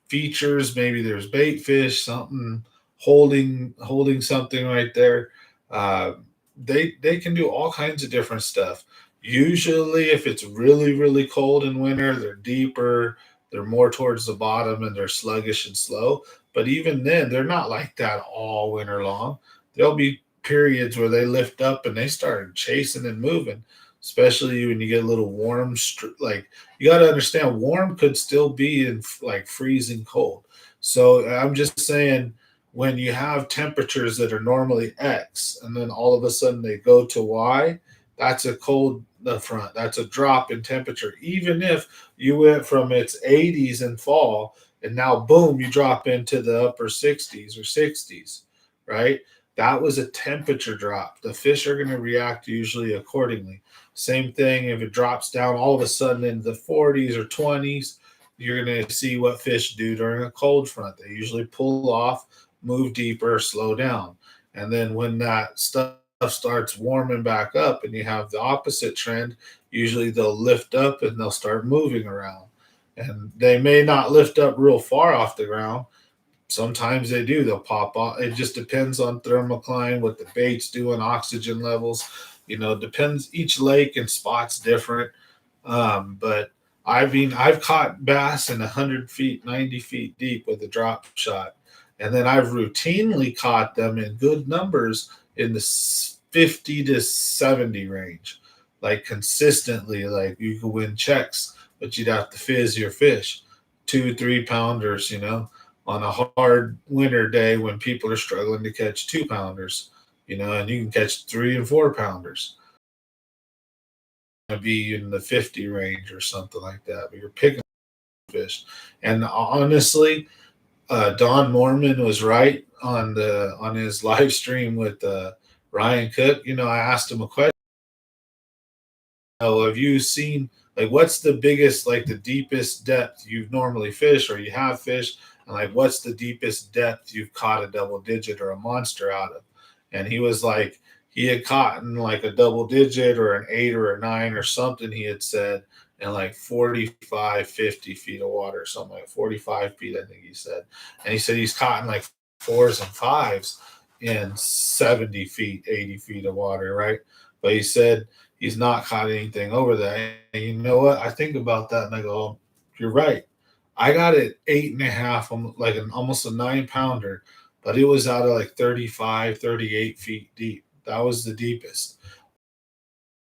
features. Maybe there's bait fish, something holding something right there. Uh, they can do all kinds of different stuff. Usually, if it's really really cold in winter, they're deeper. They're more towards the bottom and they're sluggish and slow. But even then, they're not like that all winter long. There'll be periods where they lift up and they start chasing and moving, especially when you get a little warm. Like, you got to understand, warm could still be in like freezing cold. So I'm just saying, when you have temperatures that are normally X and then all of a sudden they go to Y, that's a cold the front. That's a drop in temperature. Even if you went from its 80s in fall and now boom, you drop into the upper 60s or 60s, right? That was a temperature drop. The fish are going to react usually accordingly. Same thing if it drops down all of a sudden into the 40s or 20s, you're going to see what fish do during a cold front. They usually pull off, move deeper, slow down. And then when that stuff starts warming back up and you have the opposite trend, usually they'll lift up and they'll start moving around. And they may not lift up real far off the ground. Sometimes they do. They'll pop off. It just depends on thermocline, what the bait's doing, oxygen levels. Depends. Each lake and spot's different. But I mean, I've caught bass in 100 feet, 90 feet deep with a drop shot. And then I've routinely caught them in good numbers in the 50 to 70 range, like consistently. Like, you could win checks, but you'd have to fizz your fish 2, 3 pounders, on a hard winter day when people are struggling to catch 2 pounders, and you can catch 3 and 4 pounders. Be in the 50 range or something like that, but you're picking fish. And honestly, Don Mormon was right on his live stream with Ryan Cook. I asked him a question. Oh, have you seen, like, what's the biggest, like the deepest depth you've normally fished or you have fished, and like what's the deepest depth you've caught a double digit or a monster out of? And he was like, he had caught in like a double digit or an 8 or a 9 or something, he had said, in like 45, 50 feet of water, something like 45 feet, I think he said. And he said he's caught in like 4s and 5s in 70 feet, 80 feet of water, right? But he said he's not caught anything over that. And you know what? I think about that and I go, oh, you're right. I got it 8.5, like almost a 9 pounder, but it was out of like 35, 38 feet deep. That was the deepest.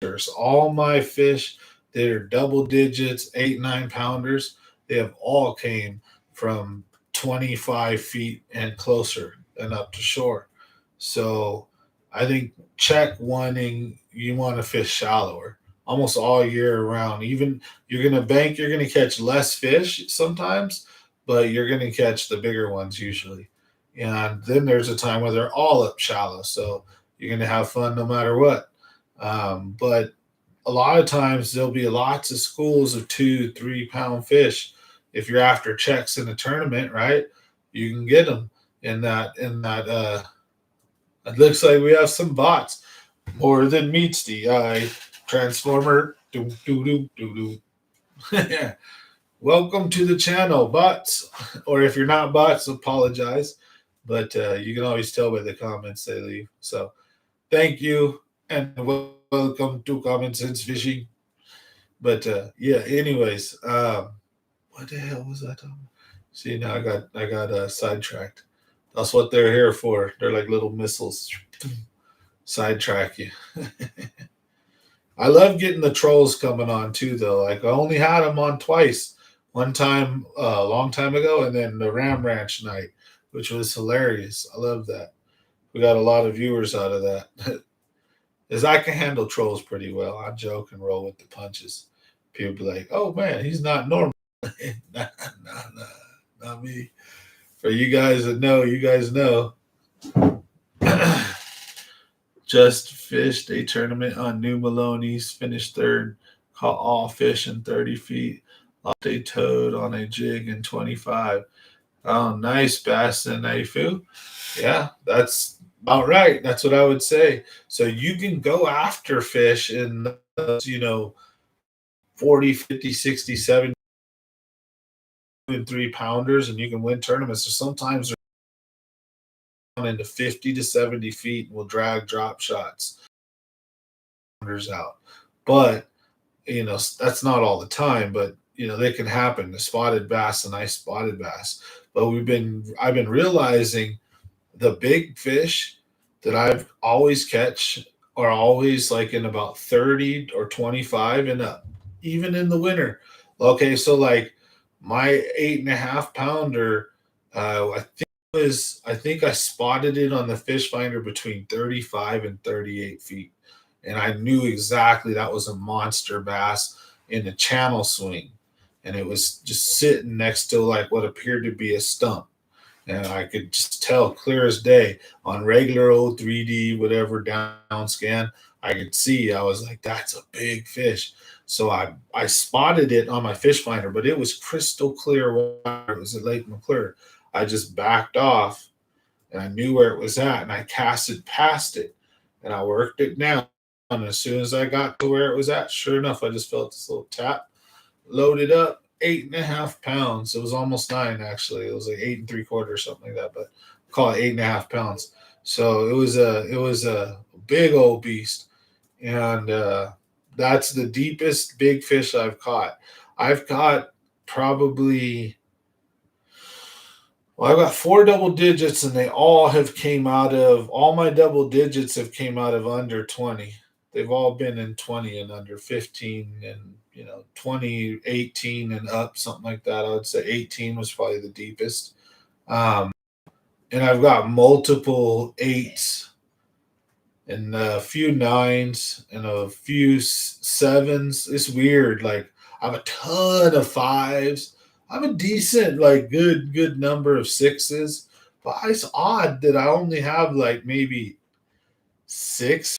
There's all my fish that are double digits, 8, 9 pounders. They have all came from 25 feet and closer and up to shore. So I think check wanting you want to fish shallower almost all year around. Even you're going to bank, you're going to catch less fish sometimes, but you're going to catch the bigger ones usually. And then there's a time where they're all up shallow. So you're going to have fun no matter what. But a lot of times there'll be lots of schools of 2, 3 pound fish. If you're after checks in a tournament, right? You can get them in that. It looks like we have some bots more than meets the eye. Transformer. Doo, doo, doo, doo, doo. Welcome to the channel, bots. Or if you're not bots, apologize. But you can always tell by the comments they leave. So thank you and welcome to Common Sense Fishing. But yeah, anyways, what the hell was I talking about? See, now I got sidetracked. That's what they're here for. They're like little missiles. Sidetrack you. I love getting the trolls coming on too, though. Like I only had them on twice. One time, a long time ago, and then the Ram Ranch night, which was hilarious. I love that. We got a lot of viewers out of that. As I can handle trolls pretty well. I joke and roll with the punches. People be like, "Oh man, he's not normal." Nah, not me. For you guys that know, you guys know. Just fished a tournament on New Maloney's, finished third, caught all fish in 30 feet, lost a toad on a jig in 25. Oh, nice bass in Afu. Yeah, that's about right. That's what I would say. So you can go after fish in those, 40, 50, 60, 70, and 3 pounders, and you can win tournaments. So sometimes they're into 50 to 70 feet and will drag drop shots out. But that's not all the time, but they can happen. The spotted bass, a nice spotted bass. But I've been realizing the big fish that I've always catch are always like in about 30 or 25 and up, even in the winter. Okay, so like my 8.5 pounder, I think I spotted it on the fish finder between 35 and 38 feet. And I knew exactly that was a monster bass in the channel swing. And it was just sitting next to like what appeared to be a stump. And I could just tell clear as day on regular old 3D, whatever down scan, I could see. I was like, that's a big fish. So I spotted it on my fish finder, but it was crystal clear water. It was at Lake McClure. I just backed off and I knew where it was at and I casted past it and I worked it down. And as soon as I got to where it was at, sure enough, I just felt this little tap, loaded up, 8.5 pounds. It was almost 9 actually. It was like 8 3/4 or something like that, but call it 8.5 pounds. So it was a big old beast, and that's the deepest big fish I've caught. I've caught probably. Well, I've got 4 double digits, and they all have came out of all my double digits have came out of under 20. They've all been in 20 and under 15 and 2018 and up, something like that. I would say 18 was probably the deepest. Um, and I've got multiple eights and a few nines and a few sevens. It's weird. Like I have a ton of fives. I have a decent, like good number of sixes. But it's odd that I only have like maybe six,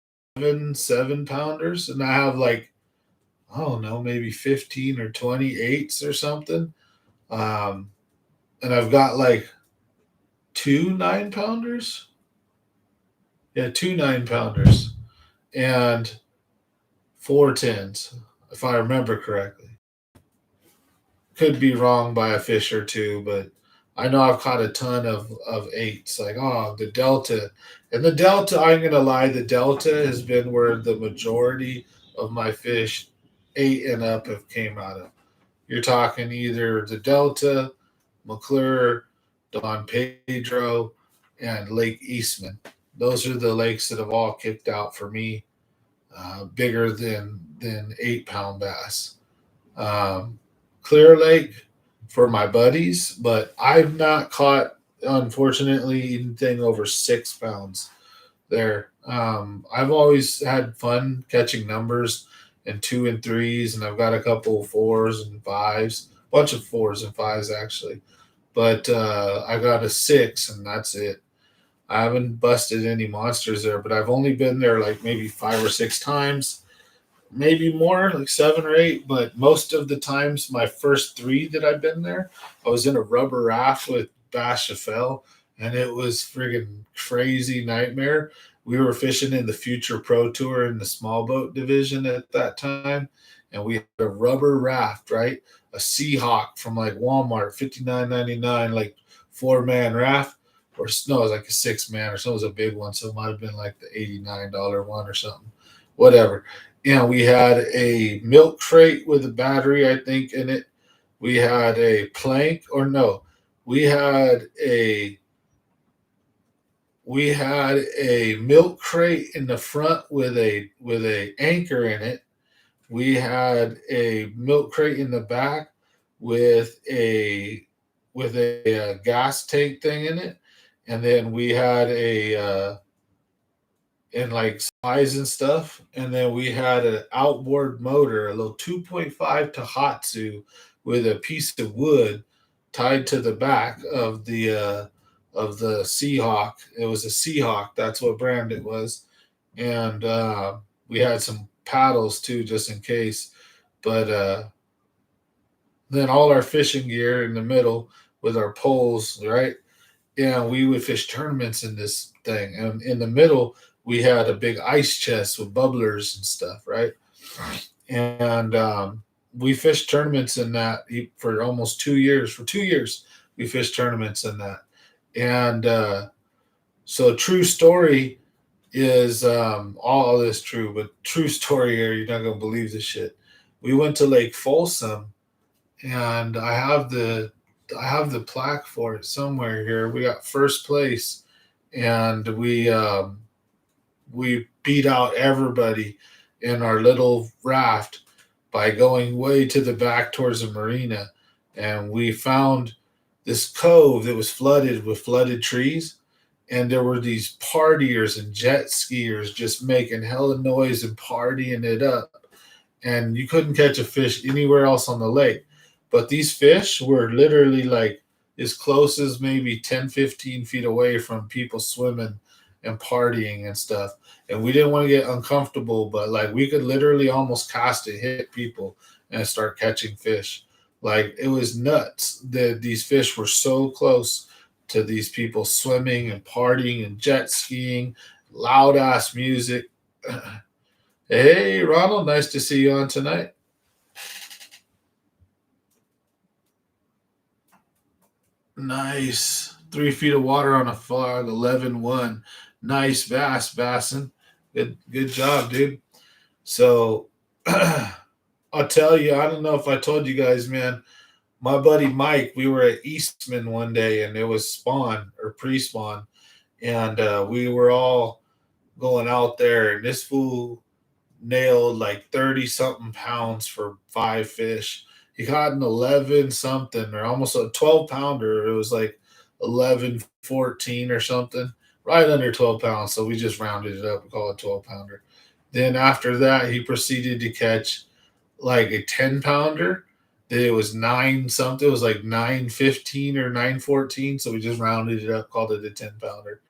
seven pounders, and I have like I don't know, maybe 15 or 28s or something. Um, and I've got like two 9 pounders. Yeah, two 9 pounders and four tens, if I remember correctly. Could be wrong by a fish or two, but I know I've caught a ton of eights. Like, oh, the Delta. And the Delta, I'm going to lie, the Delta has been where the majority of my fish 8 and up have came out of. You're talking either the Delta, McClure, Don Pedro, and Lake Eastman. Those are the lakes that have all kicked out for me, bigger than 8 pound bass. Um, Clear Lake for my buddies, but I've not caught, unfortunately, anything over 6 pounds there. I've always had fun catching numbers and two and threes, and I've got a couple of fours and fives, bunch of fours and fives actually. But I got a six, and that's it. I haven't busted any monsters there, but I've only been there like maybe 5 or 6 times, maybe more, like 7 or 8. But most of the times, my first three that I've been there, I was in a rubber raft with Bass Chaffel, and it was friggin' crazy nightmare. We were fishing in the Future Pro Tour in the small boat division at that time, and we had a rubber raft, right? A Seahawk from like Walmart, 59.99, like 4 man raft. Or no, it was like a 6 man, or so. It was a big one, so it might have been like the $89 one or something, whatever. And we had a milk crate with a battery, I think, in it. We had a plank, or no, we had a we had a milk crate in the front with a anchor in it. We had a milk crate in the back with a gas tank thing in it, and then we had a and like size and stuff. And then we had an outboard motor, a little 2.5 Tohatsu with a piece of wood tied to the back of the Seahawk. It was a Seahawk. That's what brand it was. And we had some paddles too, just in case. But then all our fishing gear in the middle with our poles, right? Yeah, we would fish tournaments in this thing. And in the middle, we had a big ice chest with bubblers and stuff, right? And we fished tournaments in that for almost 2 years. For 2 years, we fished tournaments in that. And so, true story is all of this true, but true story here, you're not going to believe this shit. We went to Lake Folsom, and I have the plaque for it somewhere here. We got first place, and we beat out everybody in our little raft by going way to the back towards the marina, and we found this cove that was flooded with flooded trees, and there were these partiers and jet skiers just making hella noise and partying it up, and you couldn't catch a fish anywhere else on the lake. But these fish were literally like as close as maybe 10, 15 feet away from people swimming and partying and stuff. And we didn't want to get uncomfortable, but like we could literally almost cast it, hit people, and start catching fish. Like it was nuts that these fish were so close to these people swimming and partying and jet skiing, loud ass music. Hey, Ronald, nice to see you on tonight. Nice. 3 feet of water on a fog, 11-1. Nice bass, Bassin. Good job, dude. So I'll tell you, I don't know if I told you guys, man. My buddy Mike, we were at Eastman one day, and it was spawn or pre-spawn, and we were all going out there, and this fool nailed like 30 something pounds for 5 fish. He caught an 11 something or almost a 12 pounder. It was like 11 14 or something, right under 12 pounds. So we just rounded it up and call it 12 pounder. Then after that, he proceeded to catch like a 10 pounder. It was nine something. It was like 9 15 or 9 14. So we just rounded it up, called it a 10 pounder.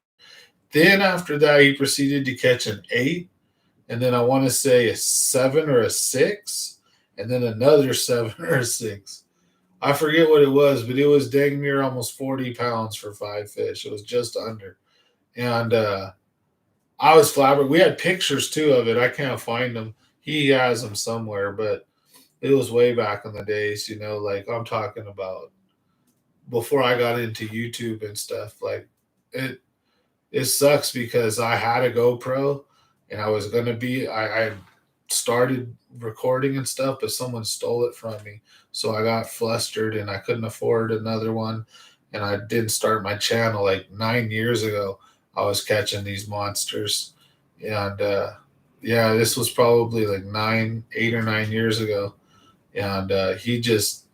Then after that, he proceeded to catch an 8, and then I want to say a 7 or a 6, and then another 7 or a 6. I forget what it was, but it was dang near almost 40 pounds for 5 fish. It was just under. And I was flabbergasted. We had pictures too of it. I can't find them. He has them somewhere, but it was way back in the days, like I'm talking about before I got into YouTube and stuff. Like it it sucks because I had a GoPro and I was gonna be I started recording and stuff, but someone stole it from me. So I got flustered and I couldn't afford another one. And I didn't start my channel like 9 years ago. I was catching these monsters. And yeah, this was probably like 8 or 9 years ago. And he just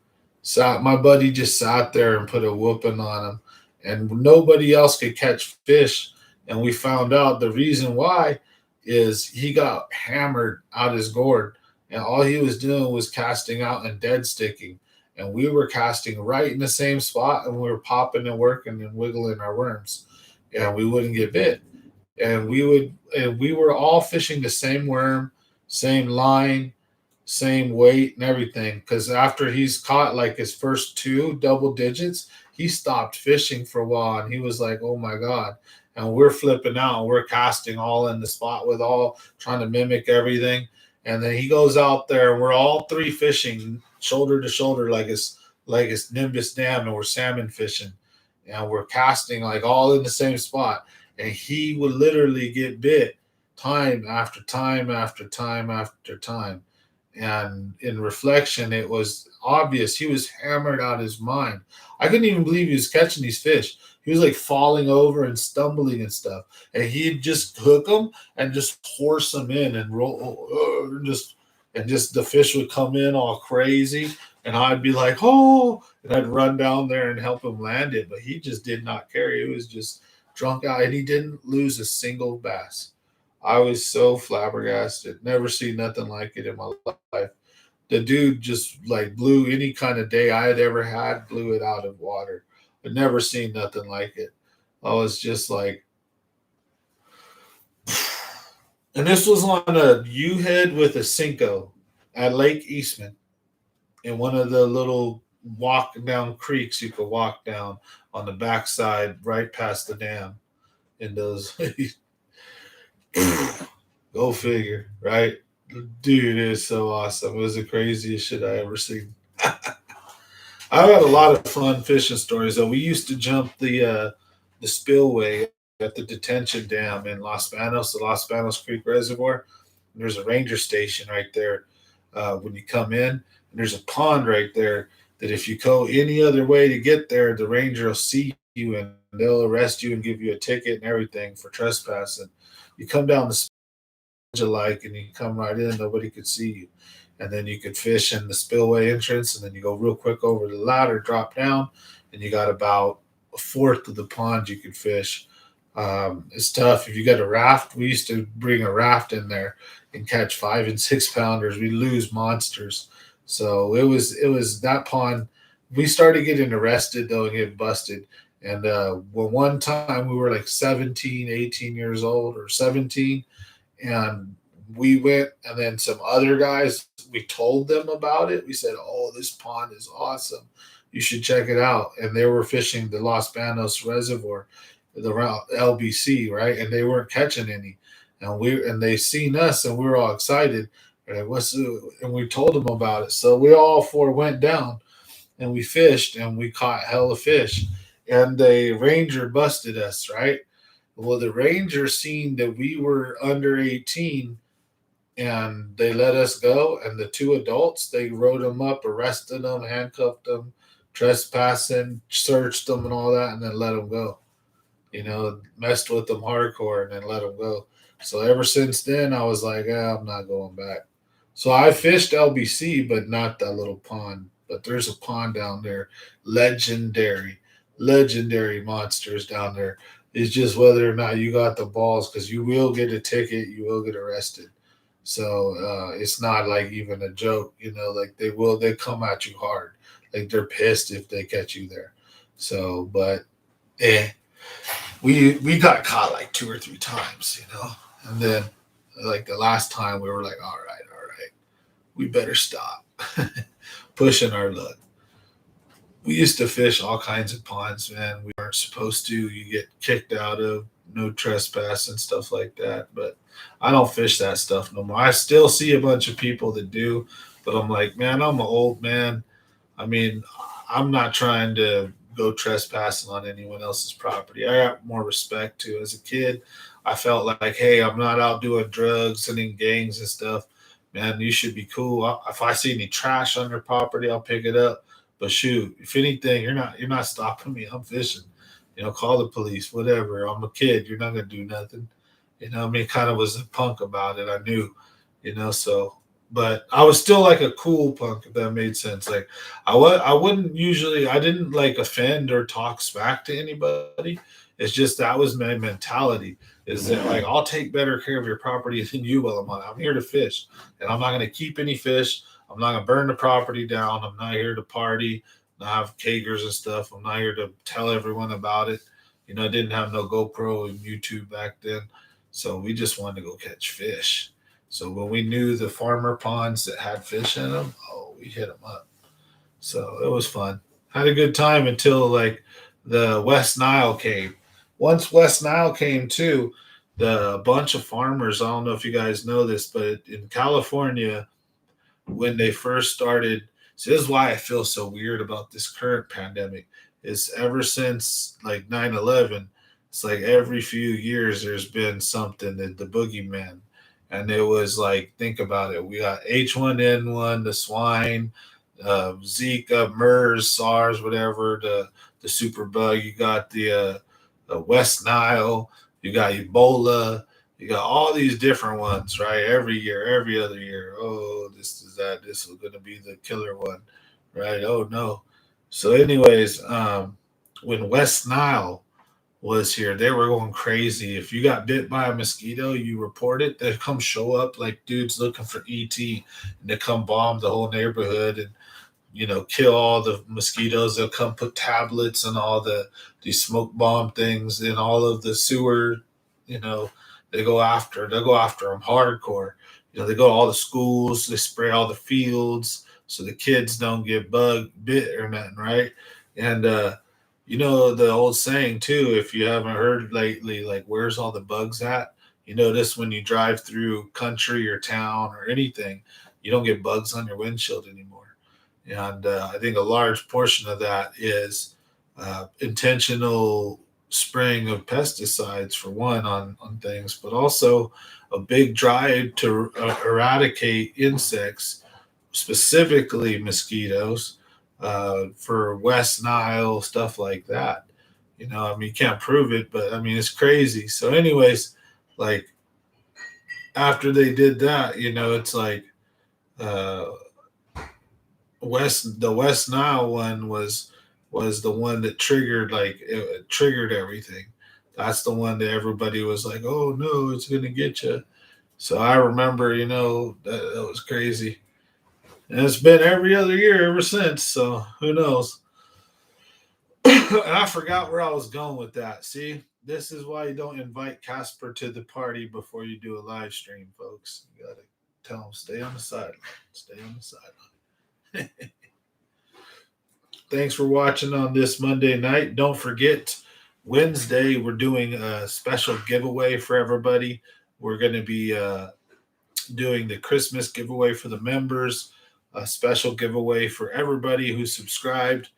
sat, my buddy just sat there and put a whooping on him. And nobody else could catch fish. And we found out the reason why is he got hammered out his gourd, and all he was doing was casting out and dead sticking. And we were casting right in the same spot, and we were popping and working and wiggling our worms, and we wouldn't get bit. And we were all fishing the same worm, same line, same weight and everything. Because after he's caught like his first two double digits, he stopped fishing for a while, and he was like, "Oh my god!" And we're flipping out. We're casting all in the spot with all trying to mimic everything. And then he goes out there, and we're all three fishing shoulder to shoulder like it's Nimbus Dam, and we're salmon fishing, and we're casting like all in the same spot. And he would literally get bit time after time after time after time. And in reflection, it was obvious he was hammered out of his mind. I couldn't even believe he was catching these fish. He was like falling over and stumbling and stuff, and he'd just hook them and just horse them in and roll, just the fish would come in all crazy, and I'd be like, "Oh!" and I'd run down there and help him land it, but he just did not care. He was just drunk out, and he didn't lose a single bass. I was so flabbergasted. Never seen nothing like it in my life. The dude just like blew any kind of day I had ever had, blew it out of water. I'd never seen nothing like it. I was just like, and this was on a U head with a Cinco at Lake Eastman in one of the little walk down creeks you could walk down on the backside right past the dam. In those, go figure, right? Dude, it is so awesome. It was the craziest shit I ever seen. I've had a lot of fun fishing stories though. We used to jump the spillway at the detention dam in Los Banos, the Los Banos Creek Reservoir. And there's a ranger station right there when you come in. And there's a pond right there that if you go any other way to get there, the ranger will see you and they'll arrest you and give you a ticket and everything for trespassing. You come down the like, and you come right in, nobody could see you. And then you could fish in the spillway entrance, and then you go real quick over the ladder, drop down, and you got about a fourth of the pond you could fish. It's tough. If you got a raft, we used to bring a raft in there and catch 5 and 6 pounders. We lose monsters. So it was that pond. We started getting arrested though and get busted. And well, one time we were like 17, 18 years old or 17, and we went, and then some other guys, we told them about it. We said, "Oh, this pond is awesome, you should check it out." And they were fishing the Los Banos Reservoir, the LBC, right? And they weren't catching any, and they seen us, and we were all excited. Like, and we told them about it. So we all four went down and we fished, and we caught hella fish. And the ranger busted us, right? Well, the ranger seen that we were under 18, and they let us go. And the two adults, they wrote them up, arrested them, handcuffed them, trespassing, searched them, and all that, and then let them go. Messed with them hardcore and then let them go. So ever since then, I was like, I'm not going back. So I fished LBC, but not that little pond. But there's a pond down there, legendary, legendary monsters down there. It's just whether or not you got the balls, because you will get a ticket, you will get arrested. So it's not like even a joke, like they come at you hard. Like they're pissed if they catch you there. So, but eh, we got caught like 2 or 3 times, and then like the last time we were like, all right, we better stop pushing our luck. We used to fish all kinds of ponds, man. We weren't supposed to. You get kicked out of, no trespass and stuff like that. But I don't fish that stuff no more. I still see a bunch of people that do, but I'm like, man, I'm an old man. I mean, I'm not trying to go trespassing on anyone else's property. I got more respect to. As a kid, I felt like, hey, I'm not out doing drugs and in gangs and stuff. Man, you should be cool. If I see any trash on your property, I'll pick it up. But shoot, if anything, you're not stopping me. I'm fishing. Call the police, whatever. I'm a kid. You're not gonna do nothing. I mean, kind of was a punk about it. I knew, so but I was still like a cool punk, if that made sense. Like I wouldn't usually, I didn't like offend or talk smack to anybody. It's just that was my mentality. Is that like I'll take better care of your property than you will. I'm here to fish, and I'm not going to keep any fish. I'm not going to burn the property down. I'm not here to party, not have kegers and stuff. I'm not here to tell everyone about it. I didn't have no GoPro and YouTube back then, so we just wanted to go catch fish. So when we knew the farmer ponds that had fish in them, oh, we hit them up. So it was fun. Had a good time until like the West Nile came. Once West Nile came too, the bunch of farmers, I don't know if you guys know this, but in California, when they first started, so this is why I feel so weird about this current pandemic, is ever since like 9/11, it's like every few years there's been something that the boogeyman. And it was like, think about it. We got H1N1, the swine, Zika, MERS, SARS, whatever, the super bug. You got the West Nile. You got Ebola. You got all these different ones, right? Every year, every other year. Oh, this is that. This is going to be the killer one, right? Oh no. So, anyways, when West Nile was here, they were going crazy. If you got bit by a mosquito, you report it. They come show up like dudes looking for ET, and they come bomb the whole neighborhood and kill all the mosquitoes. They'll come put tablets and all these smoke bomb things in all of the sewer. You know, they'll go after them hardcore. They go to all the schools. They spray all the fields so the kids don't get bug bit or nothing, right? And the old saying too, if you haven't heard lately, like where's all the bugs at? You notice when you drive through country or town or anything, you don't get bugs on your windshield anymore. And I think a large portion of that is intentional spraying of pesticides for one on things, but also a big drive to eradicate insects, specifically mosquitoes, for West Nile, stuff like that. I mean, you can't prove it, but I mean, it's crazy. So, anyways, like after they did that, it's like uh, the West Nile one was the one that triggered, like it triggered everything. That's the one that everybody was like, "Oh no, it's gonna get you." So I remember, that was crazy, and it's been every other year ever since. So who knows? And I forgot where I was going with that. See, this is why you don't invite Casper to the party before you do a live stream, folks. You gotta tell him stay on the sideline. Stay on the sideline. Thanks for watching on this Monday night. Don't forget, Wednesday we're doing a special giveaway for everybody. We're going to be doing the Christmas giveaway for the members, a special giveaway for everybody who subscribed,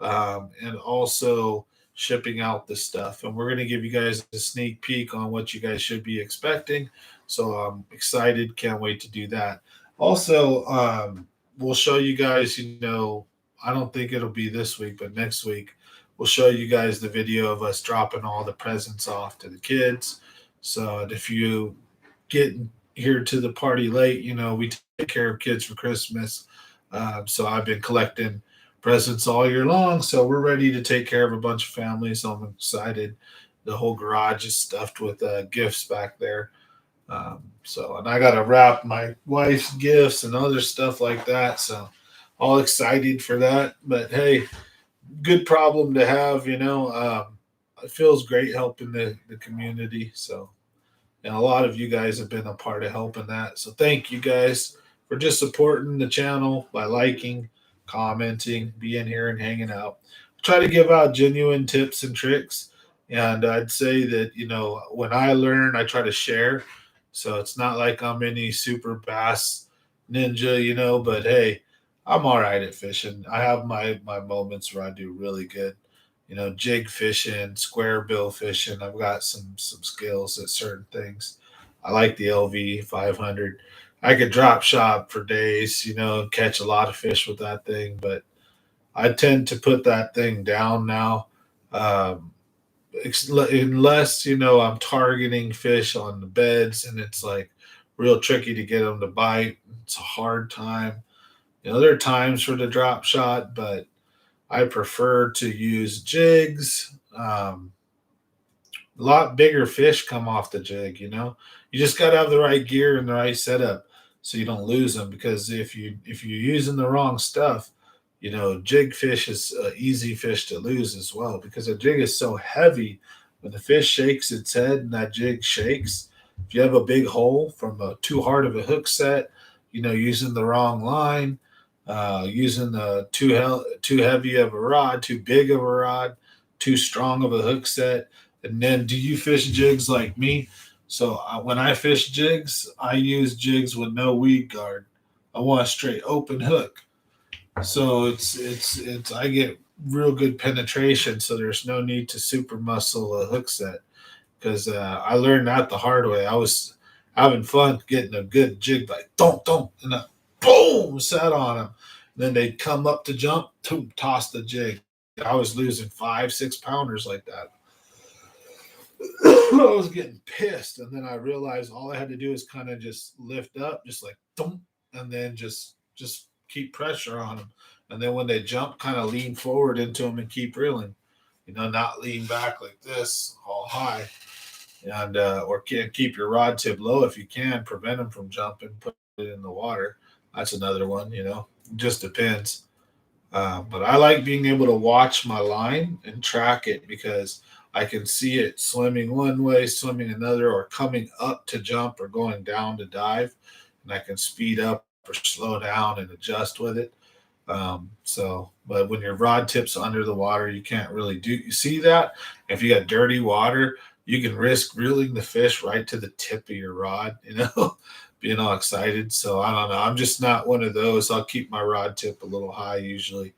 and also shipping out the stuff. And we're going to give you guys a sneak peek on what you guys should be expecting. So I'm excited. Can't wait to do that. Also, we'll show you guys, I don't think it'll be this week, but next week, we'll show you guys the video of us dropping all the presents off to the kids. So if you getting here to the party late. We take care of kids for Christmas. So I've been collecting presents all year long. So we're ready to take care of a bunch of families. So I'm excited. The whole garage is stuffed with gifts back there. And I got to wrap my wife's gifts and other stuff like that. So all excited for that. But hey, good problem to have. It feels great helping the community. So, and a lot of you guys have been a part of helping that. So thank you guys for just supporting the channel by liking, commenting, being here and hanging out. I try to give out genuine tips and tricks. And I'd say that, when I learn, I try to share. So it's not like I'm any super bass ninja, but hey, I'm all right at fishing. I have my moments where I do really good. Jig fishing, square bill fishing. I've got some skills at certain things. I like the LV 500. I could drop shot for days, catch a lot of fish with that thing, but I tend to put that thing down now. Um, Unless I'm targeting fish on the beds and it's like real tricky to get them to bite. It's a hard time. There are times for the drop shot, but I prefer to use jigs. A lot bigger fish come off the jig. You just got to have the right gear and the right setup so you don't lose them. Because if you're using the wrong stuff, jig fish is an easy fish to lose as well because a jig is so heavy. When the fish shakes its head and that jig shakes, if you have a big hole from too hard of a hook set, using the wrong line, using the too heavy of a rod, too big of a rod, too strong of a hook set. And then, do you fish jigs like me? So when I fish jigs, I use jigs with no weed guard. I want a straight open hook. So it's I get real good penetration. So there's no need to super muscle a hook set because I learned that the hard way. I was having fun getting a good jig like don't and I boom sat on them. Then they'd come up to jump, boom, toss the jig. I was losing 5 6 pounders like that. I was getting pissed, and then I realized all I had to do is kind of just lift up, just like thump, and then just keep pressure on them. And then when they jump, kind of lean forward into them and keep reeling. Not lean back like this, all high, and or can keep your rod tip low if you can, prevent them from jumping. Put it in the water. That's another one. Just depends. But I like being able to watch my line and track it because I can see it swimming one way, swimming another, or coming up to jump or going down to dive. And I can speed up or slow down and adjust with it. But when your rod tips under the water, you can't really do. You see that? If you got dirty water, you can risk reeling the fish right to the tip of your rod, being all excited. So I don't know. I'm just not one of those. I'll keep my rod tip a little high usually.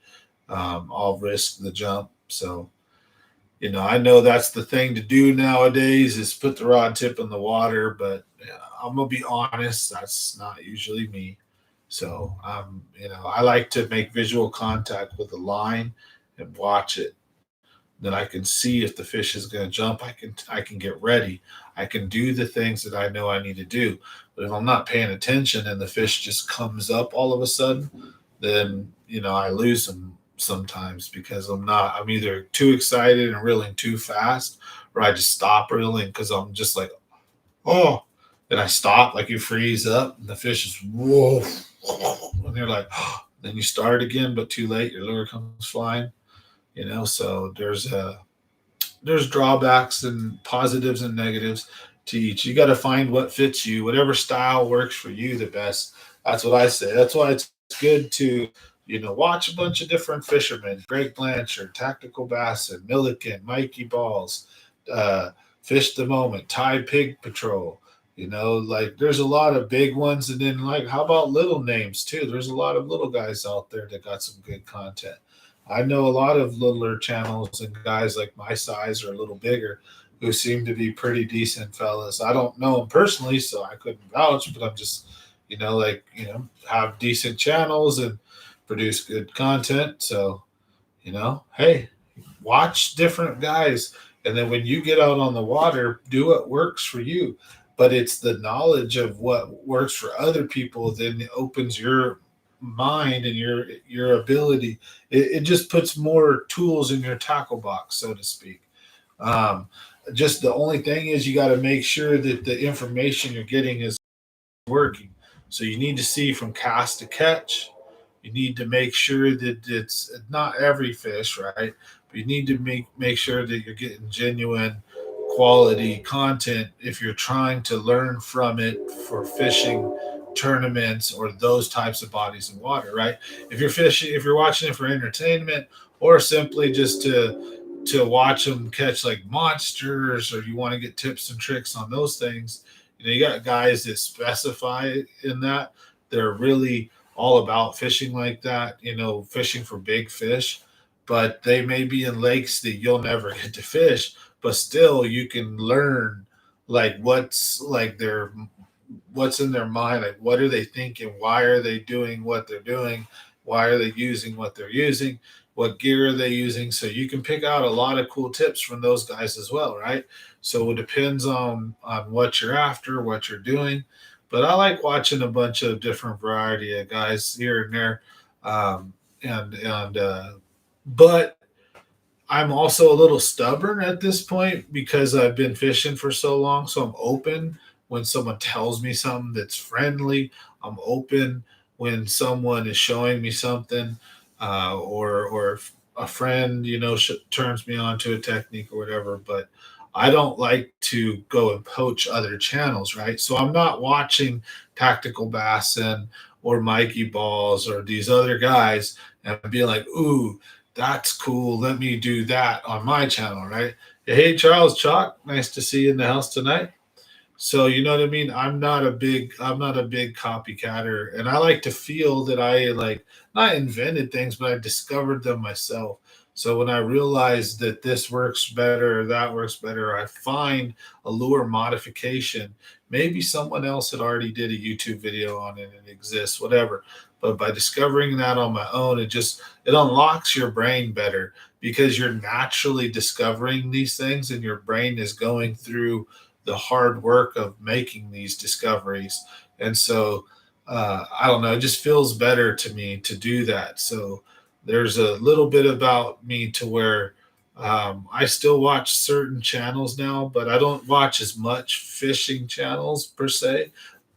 I'll risk the jump. So, I know that's the thing to do nowadays is put the rod tip in the water, but I'm going to be honest, that's not usually me. So, I like to make visual contact with the line and watch it. Then I can see if the fish is going to jump. I can get ready. I can do the things that I know I need to do. But if I'm not paying attention and the fish just comes up all of a sudden, then I lose them sometimes because I'm either too excited and reeling too fast, or I just stop reeling because I'm just like, oh, then I stop, like you freeze up, and the fish is whoa, and you're like, oh, then you start again, but too late, your lure comes flying. So there's drawbacks and positives and negatives to each. You got to find what fits you, whatever style works for you the best. That's what I say. That's why it's good to watch a bunch of different fishermen: Greg Blanchard, Tactical Bassin, Milliken, Mikey Balls, uh, Fish the Moment, Tide Pig Patrol. Like there's a lot of big ones, and then like how about little names too? There's a lot of little guys out there that got some good content. I know a lot of littler channels and guys like my size or a little bigger who seem to be pretty decent fellas. I don't know them personally, so I couldn't vouch, but I'm just, have decent channels and produce good content. So, hey, watch different guys. And then when you get out on the water, do what works for you. but it's the knowledge of what works for other people then opens your mind and your ability. It just puts more tools in your tackle box, so to speak. um, just the only thing is you got to make sure that the information you're getting is working. So you need to see from cast to catch. You need to make sure that it's not every fish, right? But you need to make sure that you're getting genuine quality content if you're trying to learn from it for fishing tournaments or those types of bodies of water, right? If you're watching it for entertainment or simply just to watch them catch like monsters, or you want to get tips and tricks on those things, you got guys that specify in that. They're really all about fishing like that, fishing for big fish, but they may be in lakes that you'll never get to fish, but still you can learn like what's in their mind, like what are they thinking, why are they doing what they're doing, why are they using what they're using, what gear are they using, so you can pick out a lot of cool tips from those guys as well, right? So it depends on what you're after, what you're doing. But I like watching a bunch of different variety of guys here and there. um, and but I'm also a little stubborn at this point because I've been fishing for so long. So I'm open when someone tells me something that's friendly. I'm open when someone is showing me something, or if a friend, turns me on to a technique or whatever. But I don't like to go and poach other channels, right? So I'm not watching Tactical Bassin or Mikey Balls or these other guys and being like, ooh, that's cool. Let me do that on my channel, right? Hey, Charles Chalk, nice to see you in the house tonight. So you know what I mean? I'm not a big copycatter, and I like to feel that I like not invented things, but I discovered them myself. So when I realize that this works better, that works better, I find a lure modification. Maybe someone else had already did a YouTube video on it and it exists, whatever. But by discovering that on my own, it unlocks your brain better because you're naturally discovering these things and your brain is going through the hard work of making these discoveries. And so I don't know, it just feels better to me to do that. So there's a little bit about me to where I still watch certain channels now, but I don't watch as much fishing channels per se,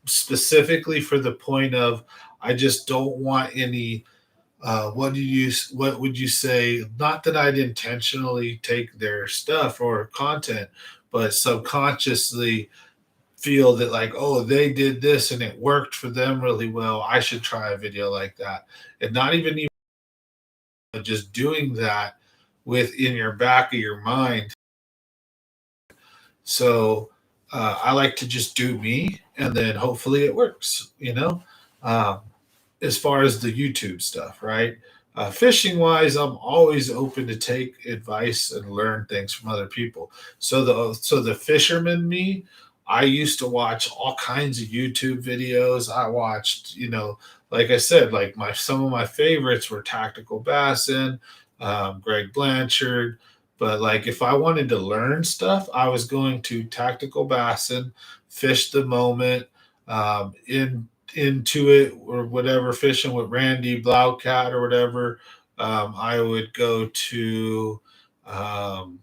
specifically for the point of I just don't want any. What would you say? Not that I'd intentionally take their stuff or content, but subconsciously feel that like, oh, they did this and it worked for them really well. I should try a video like that, and not even just doing that within your back of your mind. So I like to just do me, and then hopefully it works. Um, as far as the YouTube stuff, right? Fishing wise, I'm always open to take advice and learn things from other people. So the fisherman me, I used to watch all kinds of YouTube videos. I watched, like I said, like my some of my favorites were Tactical Bassin, Greg Blanchard. But like if I wanted to learn stuff, I was going to Tactical Bassin, Fish the Moment, into it or whatever, fishing with Randy Blaukat or whatever. I would go to um,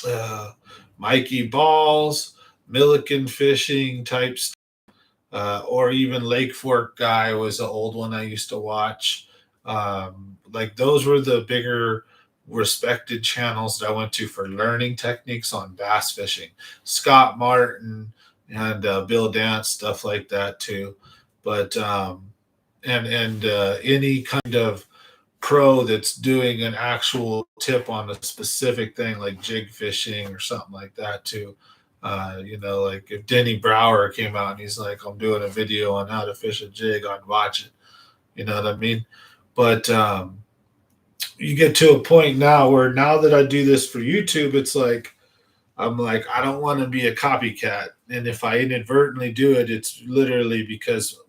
uh, Mikey Balls, Milliken fishing type stuff, or even Lake Fork Guy was an old one I used to watch. Like those were the bigger respected channels that I went to for learning techniques on bass fishing. Scott Martin and Bill Dance, stuff like that too. But and any kind of pro that's doing an actual tip on a specific thing like jig fishing or something like that too. Like if Denny Brower came out and he's like, I'm doing a video on how to fish a jig, I'd watch it. You know what I mean? But you get to a point now where now that I do this for YouTube, it's like I'm like, I don't want to be a copycat. And if I inadvertently do it, it's literally because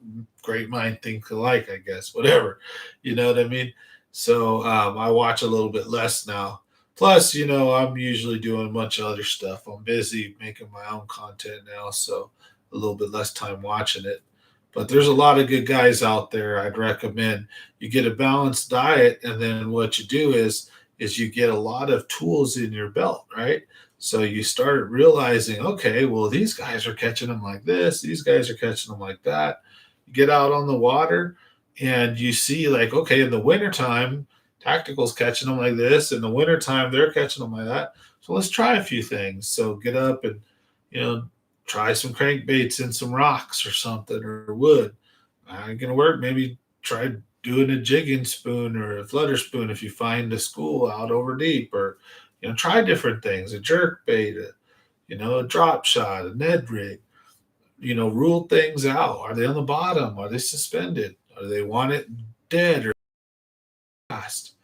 great mind think alike, I guess, whatever. You know what I mean? So I watch a little bit less now Plus, I'm usually doing a bunch of other stuff. I'm busy making my own content now, so a little bit less time watching it. But there's a lot of good guys out there. I'd recommend you get a balanced diet, and then what you do is you get a lot of tools in your belt, right? So you start realizing, okay, well, these guys are catching them like this, these guys are catching them like that. You get out on the water and you see, like, okay, in the wintertime, tactical's catching them like this. In the wintertime, they're catching them like that. So let's try a few things. So get up and, you know, try some crankbaits and some rocks or something or wood. Ain't gonna work. Maybe try doing a jigging spoon or a flutter spoon if you find a school out over deep, or try different things. A jerk bait, a drop shot, a Ned rig. Rule things out. Are they on the bottom? Are they suspended? Are they want it dead or fast?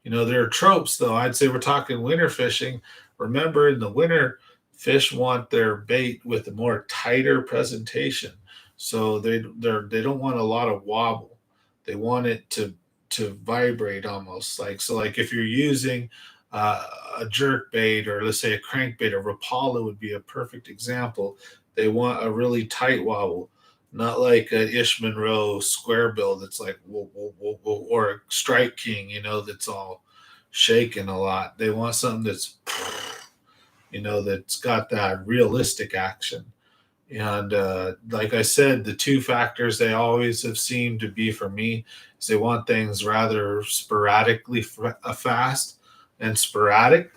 There are tropes though. I'd say we're talking winter fishing. Remember, in the winter, fish want their bait with a more tighter presentation. So they don't want a lot of wobble. They want it to vibrate almost like so. Like if you're using a jerk bait, or let's say a crankbait, a Rapala would be a perfect example. They want a really tight wobble, not like a Ish Monroe square bill that's like whoa, whoa, whoa, whoa, or a Strike King, that's all shaking a lot. They want something that's got that realistic action. And like I said, the two factors they always have seemed to be for me is they want things rather sporadically fast and sporadic,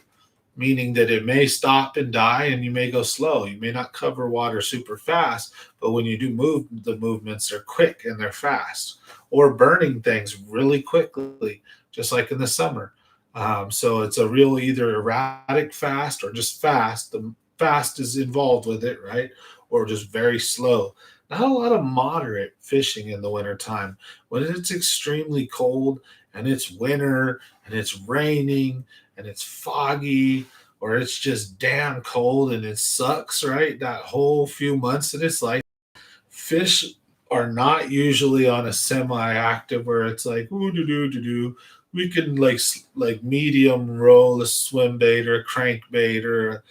meaning that it may stop and die and you may go slow. You may not cover water super fast, but when you do move, the movements are quick and they're fast, or burning things really quickly, just like in the summer. So it's a real either erratic fast or just fast. The fast is involved with it, right? Or just very slow. Not a lot of moderate fishing in the wintertime. When it's extremely cold and it's winter and it's raining and it's foggy, or it's just damn cold and it sucks, right? That whole few months that it's like, fish are not usually on a semi-active where it's like ooh do do do do. We can like medium roll a swim bait or a crankbait, or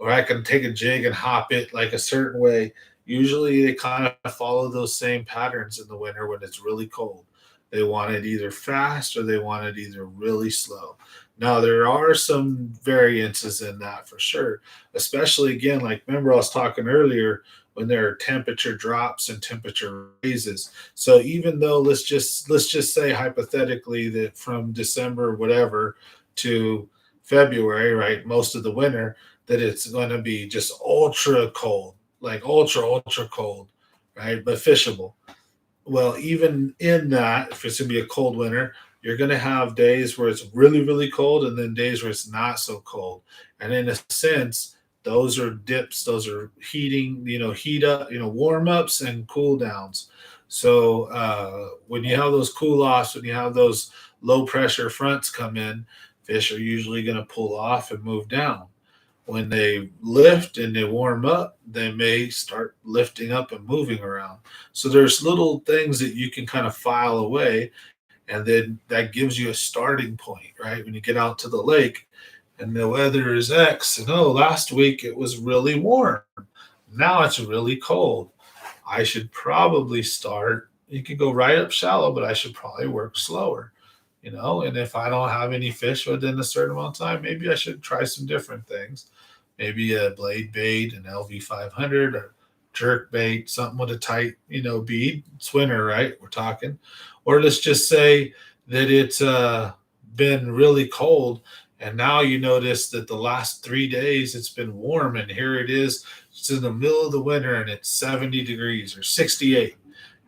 I can take a jig and hop it like a certain way. Usually they kind of follow those same patterns in the winter when it's really cold. They want it either fast or they want it either really slow. Now there are some variances in that for sure, especially again, like remember I was talking earlier when there are temperature drops and temperature raises. So even though let's just say hypothetically that from December whatever to February, right, most of the winter, that it's going to be just ultra cold, like ultra cold, right, but fishable. Well, even in that, if it's going to be a cold winter, you're going to have days where it's really, really cold and then days where it's not so cold. And in a sense, those are dips, those are heating, heat up, warm ups and cool downs. So when you have those cool offs, when you have those low pressure fronts come in, fish are usually going to pull off and move down. When they lift and they warm up, they may start lifting up and moving around. So there's little things that you can kind of file away, and then that gives you a starting point, right? When you get out to the lake and the weather is X, and oh, last week it was really warm. Now it's really cold. I should probably start. You could go right up shallow, but I should probably work slower, And if I don't have any fish within a certain amount of time, maybe I should try some different things. Maybe a blade bait, an LV500, or jerk bait, something with a tight, bead. It's winter, right? We're talking. Or let's just say that it's been really cold, and now you notice that the last 3 days it's been warm, and here it is. It's in the middle of the winter, and it's 70 degrees or 68,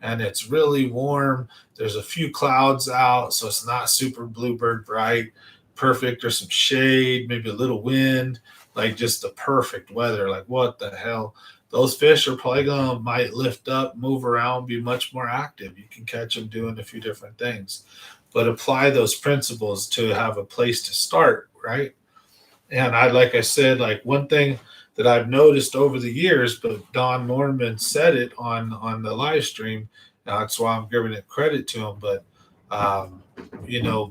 and it's really warm. There's a few clouds out, so it's not super bluebird bright. Perfect. There's some shade, maybe a little wind, like just the perfect weather. Like what the hell? Those fish are probably gonna might lift up, move around, be much more active. You can catch them doing a few different things, but apply those principles to have a place to start, right? And like I said, like one thing that I've noticed over the years, but Don Norman said it on the live stream. That's why I'm giving it credit to him. But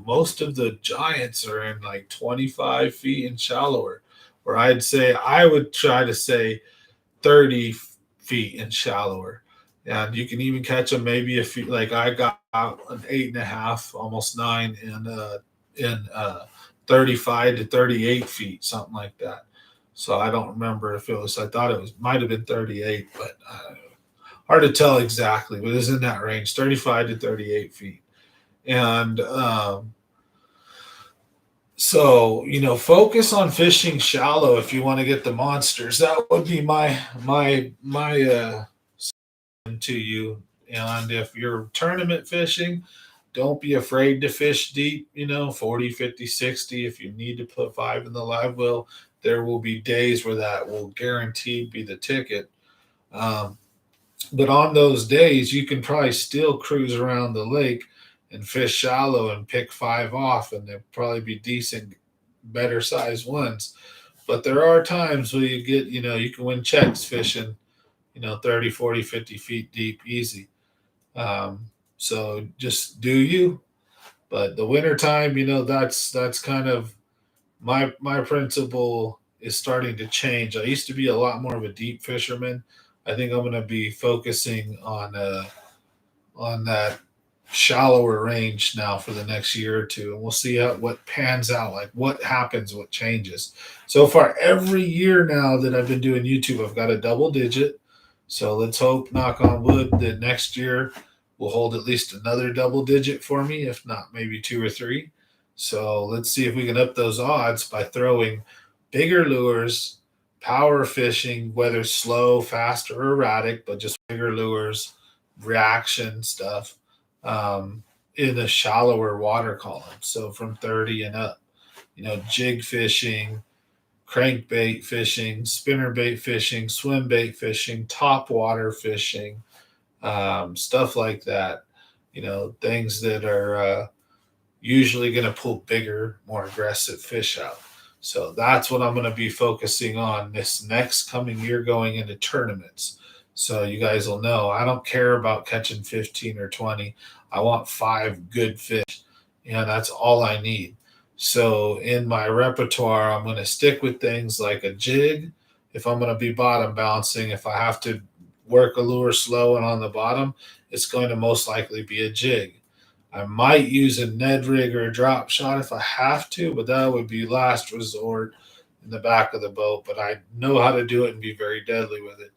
most of the giants are in like 25 feet and shallower, where I would try to say 30 feet and shallower. And you can even catch them maybe if you like. I got an 8.5, almost 9 in 35 to 38 feet, something like that. So I don't remember if it was. I thought it was might have been 38, but hard to tell exactly. But it's in that range, 35 to 38 feet. And so, focus on fishing shallow if you want to get the monsters. That would be my to you. And if you're tournament fishing, don't be afraid to fish deep, 40, 50, 60. If you need to put 5 in the live well, there will be days where that will guaranteed be the ticket. Um, but on those days, you can probably still cruise around the lake and fish shallow and pick 5 off, and they'll probably be decent, better sized ones. But there are times where you get, you can win checks fishing, 30, 40, 50 feet deep easy. Um, so just do you. But the winter time, that's kind of my principle is starting to change. I used to be a lot more of a deep fisherman. I think I'm going to be focusing on that shallower range now for the next year or two, and we'll see what pans out, like what happens, what changes. So far, every year now that I've been doing YouTube, I've got a double digit. So let's hope, knock on wood, that next year will hold at least another double digit for me, if not maybe 2 or 3. So let's see if we can up those odds by throwing bigger lures, power fishing, whether slow, fast, or erratic, but just bigger lures, reaction stuff, um, in a shallower water column. So from 30 and up, jig fishing, crankbait fishing, spinnerbait fishing, swim bait fishing, top water fishing, stuff like that. Things that are usually going to pull bigger, more aggressive fish out. So that's what I'm going to be focusing on this next coming year going into tournaments. So you guys will know I don't care about catching 15 or 20. I want 5 good fish, and that's all I need. So in my repertoire, I'm going to stick with things like a jig. If I'm going to be bottom bouncing, if I have to work a lure slow and on the bottom, it's going to most likely be a jig. I might use a Ned rig or a drop shot if I have to, but that would be last resort in the back of the boat. But I know how to do it and be very deadly with it.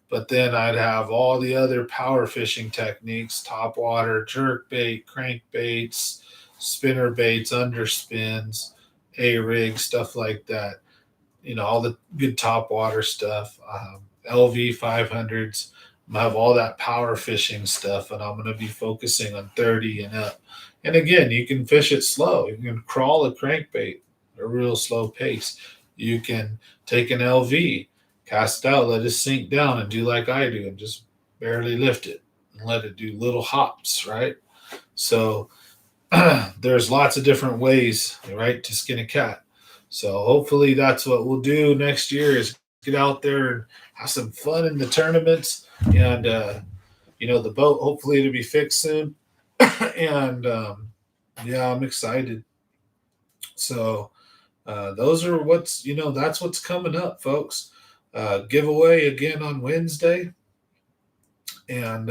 But then I'd have all the other power fishing techniques: top water, jerk bait, crankbaits, spinner baits, underspins, a rig, stuff like that. All the good top water stuff, LV 500s. I'm gonna have all that power fishing stuff, and I'm gonna be focusing on 30 and up. And again, you can fish it slow. You can crawl a crankbait at a real slow pace. You can take an LV, cast it out, let it sink down, and do like I do, and just barely lift it and let it do little hops, right? So there's lots of different ways, right, to skin a cat. So hopefully that's what we'll do next year is get out there and have some fun in the tournaments. And the boat hopefully it'll be fixed soon. And yeah, I'm excited. So those are that's what's coming up, folks. Giveaway again on Wednesday, and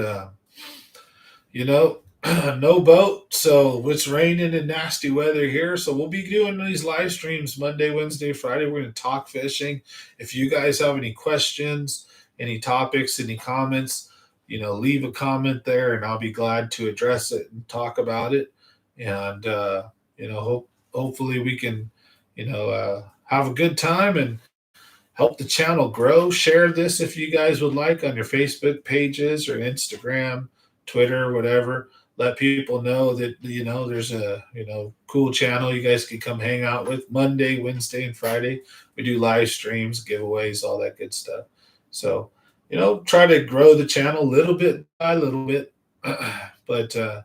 you know, no boat. So it's raining and nasty weather here. So we'll be doing these live streams Monday, Wednesday, Friday. We're going to talk fishing. If you guys have any questions, any topics, any comments, leave a comment there and I'll be glad to address it and talk about it. And, hopefully we can, have a good time and help the channel grow. Share this if you guys would like on your Facebook pages or Instagram, Twitter, whatever. Let people know that there's a cool channel you guys can come hang out with Monday, Wednesday, and Friday. We do live streams, giveaways, all that good stuff. So try to grow the channel little bit by little bit, but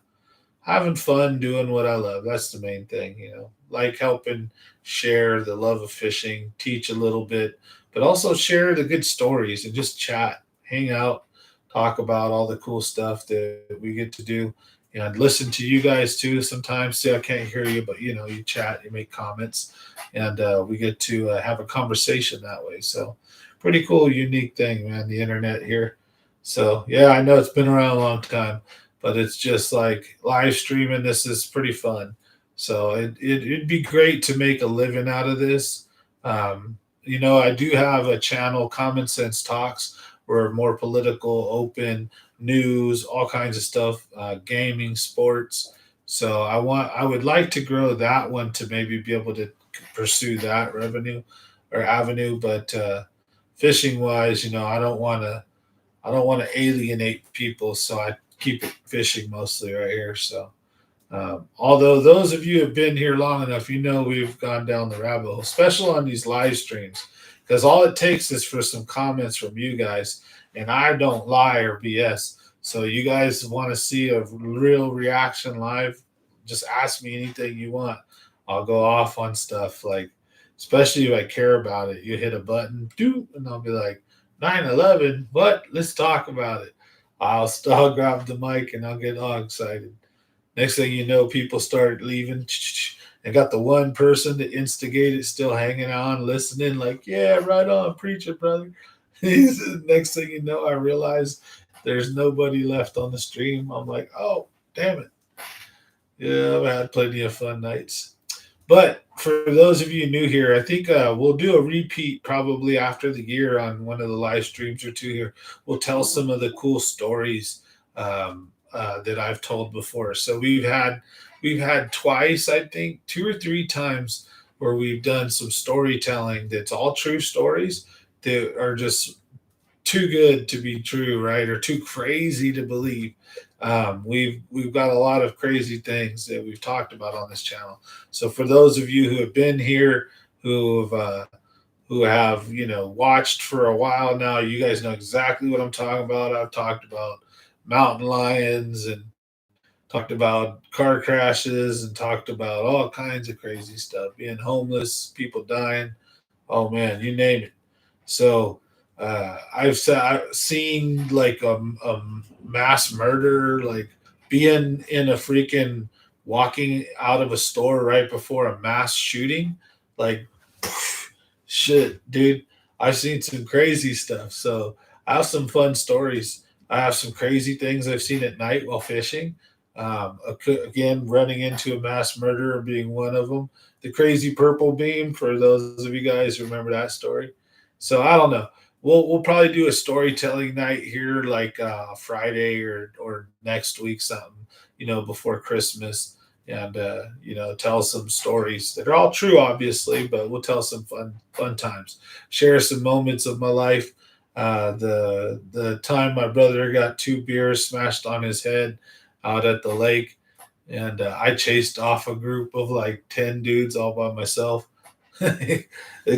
having fun doing what I love. That's the main thing. Like helping share the love of fishing, teach a little bit, but also share the good stories and just chat, hang out, talk about all the cool stuff that we get to do. and listen to you guys too. Sometimes, see, I can't hear you, but you chat, you make comments, and we get to have a conversation that way. So, pretty cool, unique thing, man. The internet here. So, yeah, I know it's been around a long time, but it's just like live streaming. This is pretty fun. So it'd be great to make a living out of this. I do have a channel, Common Sense Talks, where more political, open news, all kinds of stuff, gaming, sports. So I would like to grow that one to maybe be able to pursue that revenue or avenue. But fishing wise, I don't want to alienate people, so I keep it fishing mostly right here. So. Although those of you who have been here long enough, we've gone down the rabbit hole, especially on these live streams, because all it takes is for some comments from you guys, and I don't lie or BS. So you guys want to see a real reaction live? Just ask me anything you want. I'll go off on stuff like, especially if I care about it. You hit a button, do, and I'll be like, 9/11. What? Let's talk about it. I'll grab the mic and I'll get all excited. Next thing you know, people start leaving. And got the one person that instigated still hanging on, listening, like, yeah, right on, preach it, brother. Next thing you know, I realize there's nobody left on the stream. I'm like, oh, damn it. Yeah, I've had plenty of fun nights. But for those of you new here, I think we'll do a repeat probably after the year on one of the live streams or two here. We'll tell some of the cool stories that I've told before. So we've had twice, I think, two or three times where we've done some storytelling that's all true stories that are just too good to be true, right? Or too crazy to believe. We've got a lot of crazy things that we've talked about on this channel. So for those of you who have been here, who have watched for a while now, you guys know exactly what I'm talking about. I've talked about mountain lions and talked about car crashes and talked about all kinds of crazy stuff, being homeless, people dying. Oh man, you name it. So I've seen like a mass murder, like being in a freaking walking out of a store right before a mass shooting. Like shit, dude. I've seen some crazy stuff. So I have some fun stories. I have some crazy things I've seen at night while fishing. Again, running into a mass murderer being one of them. The crazy purple beam, for those of you guys who remember that story. So I don't know. We'll probably do a storytelling night here, like Friday or next week, something before Christmas, and tell some stories that are all true, obviously, but we'll tell some fun times, share some moments of my life. The time my brother got two beers smashed on his head out at the lake, and I chased off a group of like 10 dudes all by myself. They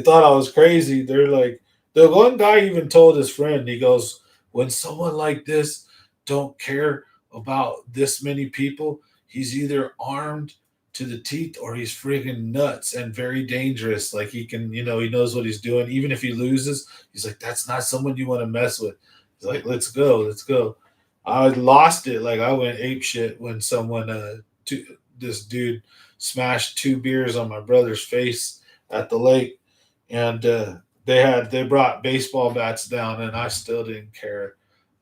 thought I was crazy. They're like, the one guy even told his friend, he goes, when someone like this don't care about this many people, he's either armed to the teeth or he's friggin' nuts and very dangerous. Like he can, he knows what he's doing. Even if he loses, he's like, that's not someone you want to mess with. He's like, let's go, let's go. I lost it. Like I went ape shit when this dude smashed two beers on my brother's face at the lake, and they brought baseball bats down, and I still didn't care.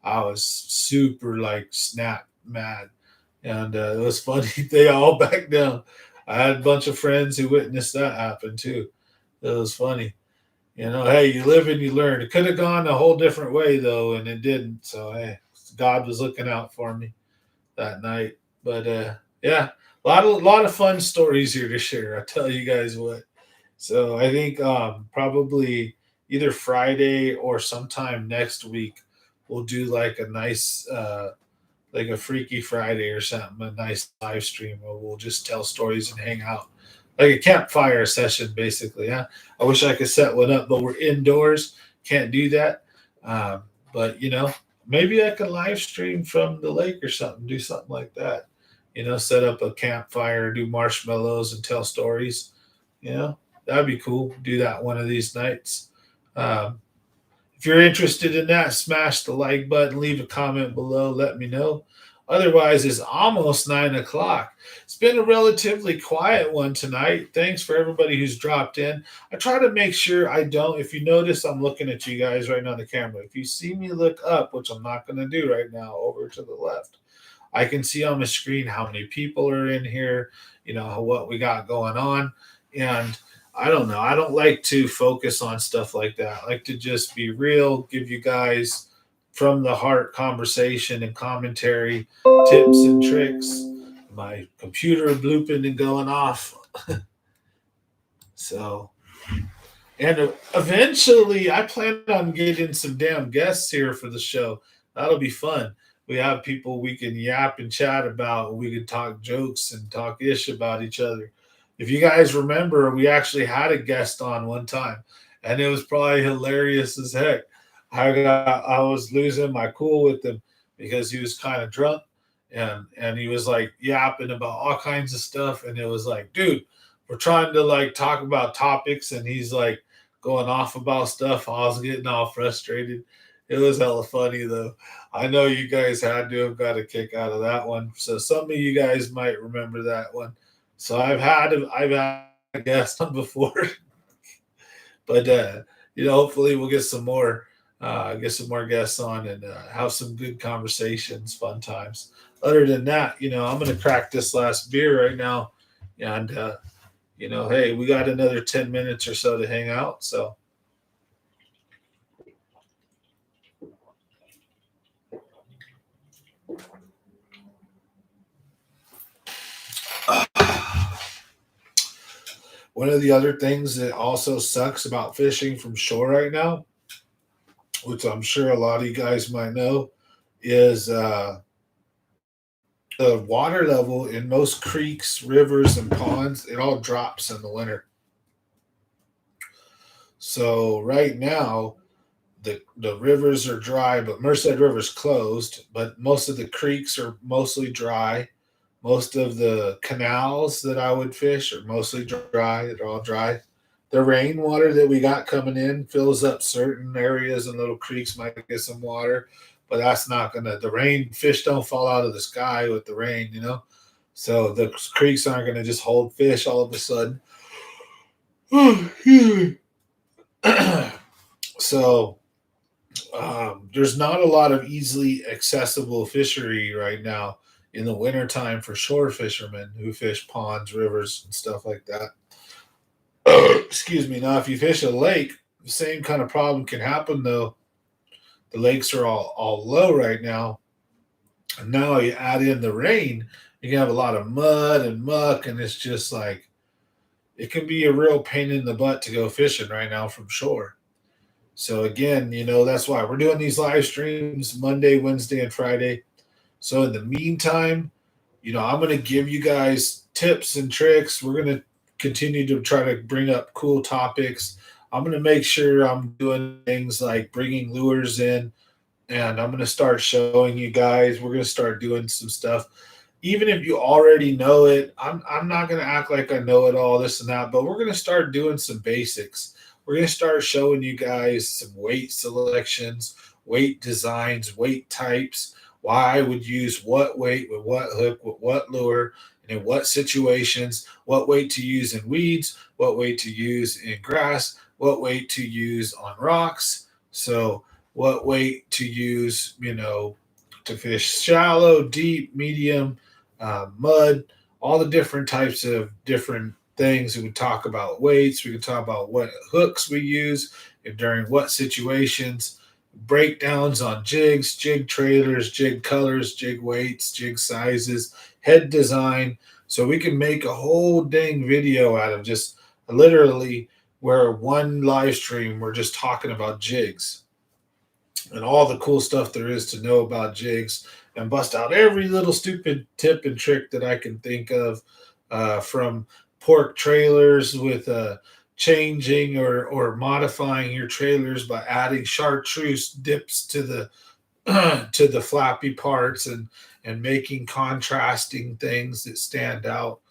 I was super like snap mad, and it was funny. They all backed down. I had a bunch of friends who witnessed that happen too. It was funny. Hey, you live and you learn. It could have gone a whole different way though, and it didn't. So hey, God was looking out for me that night. But yeah, a lot of fun stories here to share. I tell you guys what. So I think probably either Friday or sometime next week we'll do like a nice like a Freaky Friday or something, a nice live stream where we'll just tell stories and hang out. Like a campfire session, basically. Huh? I wish I could set one up, but we're indoors, can't do that. But maybe I could live stream from the lake or something, do something like that. Set up a campfire, do marshmallows, and tell stories. That'd be cool. Do that one of these nights. Um, if you're interested in that, smash the like button, leave a comment below, let me know. Otherwise, it's almost 9 o'clock. It's been a relatively quiet one tonight. Thanks for everybody who's dropped in. I try to make sure I don't. If you notice, I'm looking at you guys right now on the camera. If you see me look up, which I'm not going to do right now, over to the left, I can see on the screen how many people are in here, what we got going on. And I don't know. I don't like to focus on stuff like that. I like to just be real, give you guys from the heart conversation and commentary, tips and tricks. My computer blooping and going off. So, and eventually, I plan on getting some damn guests here for the show. That'll be fun. We have people we can yap and chat about. We can talk jokes and talk ish about each other. If you guys remember, we actually had a guest on one time, and it was probably hilarious as heck. I was losing my cool with him because he was kind of drunk, and he was like yapping about all kinds of stuff, and it was like, dude, we're trying to like talk about topics, and he's like going off about stuff. I was getting all frustrated. It was hella funny though. I know you guys had to have got a kick out of that one. So some of you guys might remember that one. So I've had a guest on before, but hopefully we'll get some more guests on and have some good conversations, fun times. Other than that, I'm gonna crack this last beer right now, and hey, we got another 10 minutes or so to hang out. So one of the other things that also sucks about fishing from shore right now, which I'm sure a lot of you guys might know, is the water level in most creeks, rivers, and ponds. It all drops in the winter. So right now, the rivers are dry, but Merced River's closed. But most of the creeks are mostly dry. Most of the canals that I would fish are mostly dry. They're all dry. The rainwater that we got coming in fills up certain areas, and little creeks might get some water, but that's not gonna. The rain fish don't fall out of the sky with the rain. So the creeks aren't gonna just hold fish all of a sudden. So there's not a lot of easily accessible fishery right now in the wintertime for shore fishermen who fish ponds, rivers, and stuff like that. Excuse me. Now, if you fish a lake, the same kind of problem can happen though. The lakes are all low right now. And now you add in the rain, you can have a lot of mud and muck, and it's just like it can be a real pain in the butt to go fishing right now from shore. So again, that's why we're doing these live streams Monday, Wednesday, and Friday. So in the meantime, I'm going to give you guys tips and tricks. We're going to continue to try to bring up cool topics. I'm going to make sure I'm doing things like bringing lures in, and I'm going to start showing you guys. We're going to start doing some stuff. Even if you already know it, I'm not going to act like I know it all, this and that, but we're going to start doing some basics. We're going to start showing you guys some weight selections, weight designs, weight types, why I would use what weight with what hook, with what lure, and in what situations, what weight to use in weeds, what weight to use in grass, what weight to use on rocks. So, what weight to use, to fish shallow, deep, medium, mud, all the different types of different things. We would talk about weights. We could talk about what hooks we use and during what situations, breakdowns on jigs, jig trailers, jig colors, jig weights, jig sizes, head design. So we can make a whole dang video out of just literally where one live stream we're just talking about jigs and all the cool stuff there is to know about jigs and bust out every little stupid tip and trick that I can think of, from pork trailers with changing or modifying your trailers by adding chartreuse dips to the to the flappy parts and making contrasting things that stand out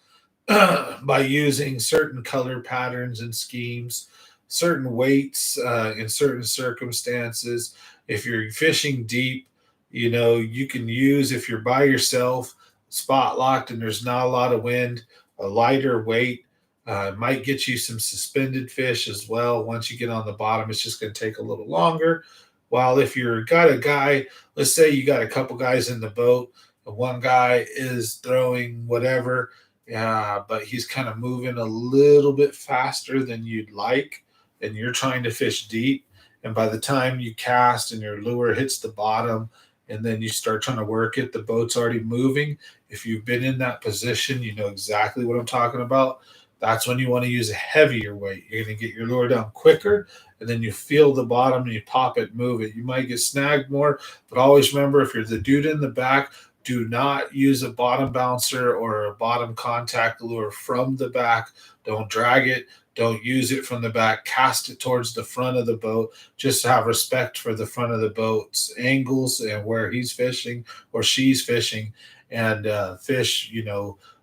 by using certain color patterns and schemes, certain weights in certain circumstances. If you're fishing deep, You can use, if you're by yourself, spot locked, and there's not a lot of wind, a lighter weight might get you some suspended fish as well. Once you get on the bottom, it's just going to take a little longer. While if you're got a guy, let's say you got a couple guys in the boat, and one guy is throwing whatever, but he's kind of moving a little bit faster than you'd like, and you're trying to fish deep. And by the time you cast and your lure hits the bottom, and then you start trying to work it, the boat's already moving. If you've been in that position, you know exactly what I'm talking about. That's when you want to use a heavier weight. You're going to get your lure down quicker, and then you feel the bottom and you pop it, move it. You might get snagged more, but always remember, if you're the dude in the back, do not use a bottom bouncer or a bottom contact lure from the back. Don't drag it. Don't use it from the back. Cast it towards the front of the boat. Just have respect for the front of the boat's angles and where he's fishing or she's fishing, and fish,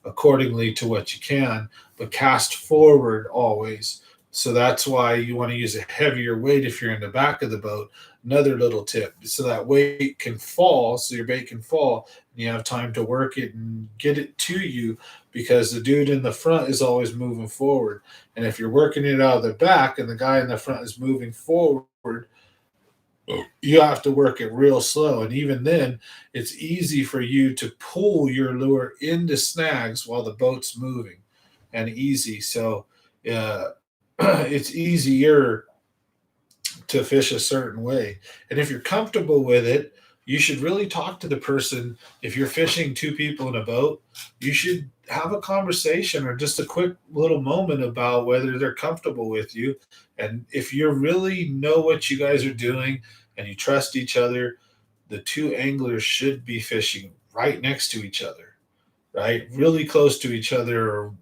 accordingly to what you can, but cast forward always. So that's why you want to use a heavier weight if you're in the back of the boat. Another little tip, so that weight can fall, so your bait can fall, and you have time to work it and get it to you, because the dude in the front is always moving forward. And if you're working it out of the back and the guy in the front is moving forward, you have to work it real slow. And even then, it's easy for you to pull your lure into snags while the boat's moving, and easy. So it's easier to fish a certain way. And if you're comfortable with it, you should really talk to the person. If you're fishing two people in a boat, you should have a conversation or just a quick little moment about whether they're comfortable with you. And if you really know what you guys are doing and you trust each other, the two anglers should be fishing right next to each other, right? Really close to each other, or,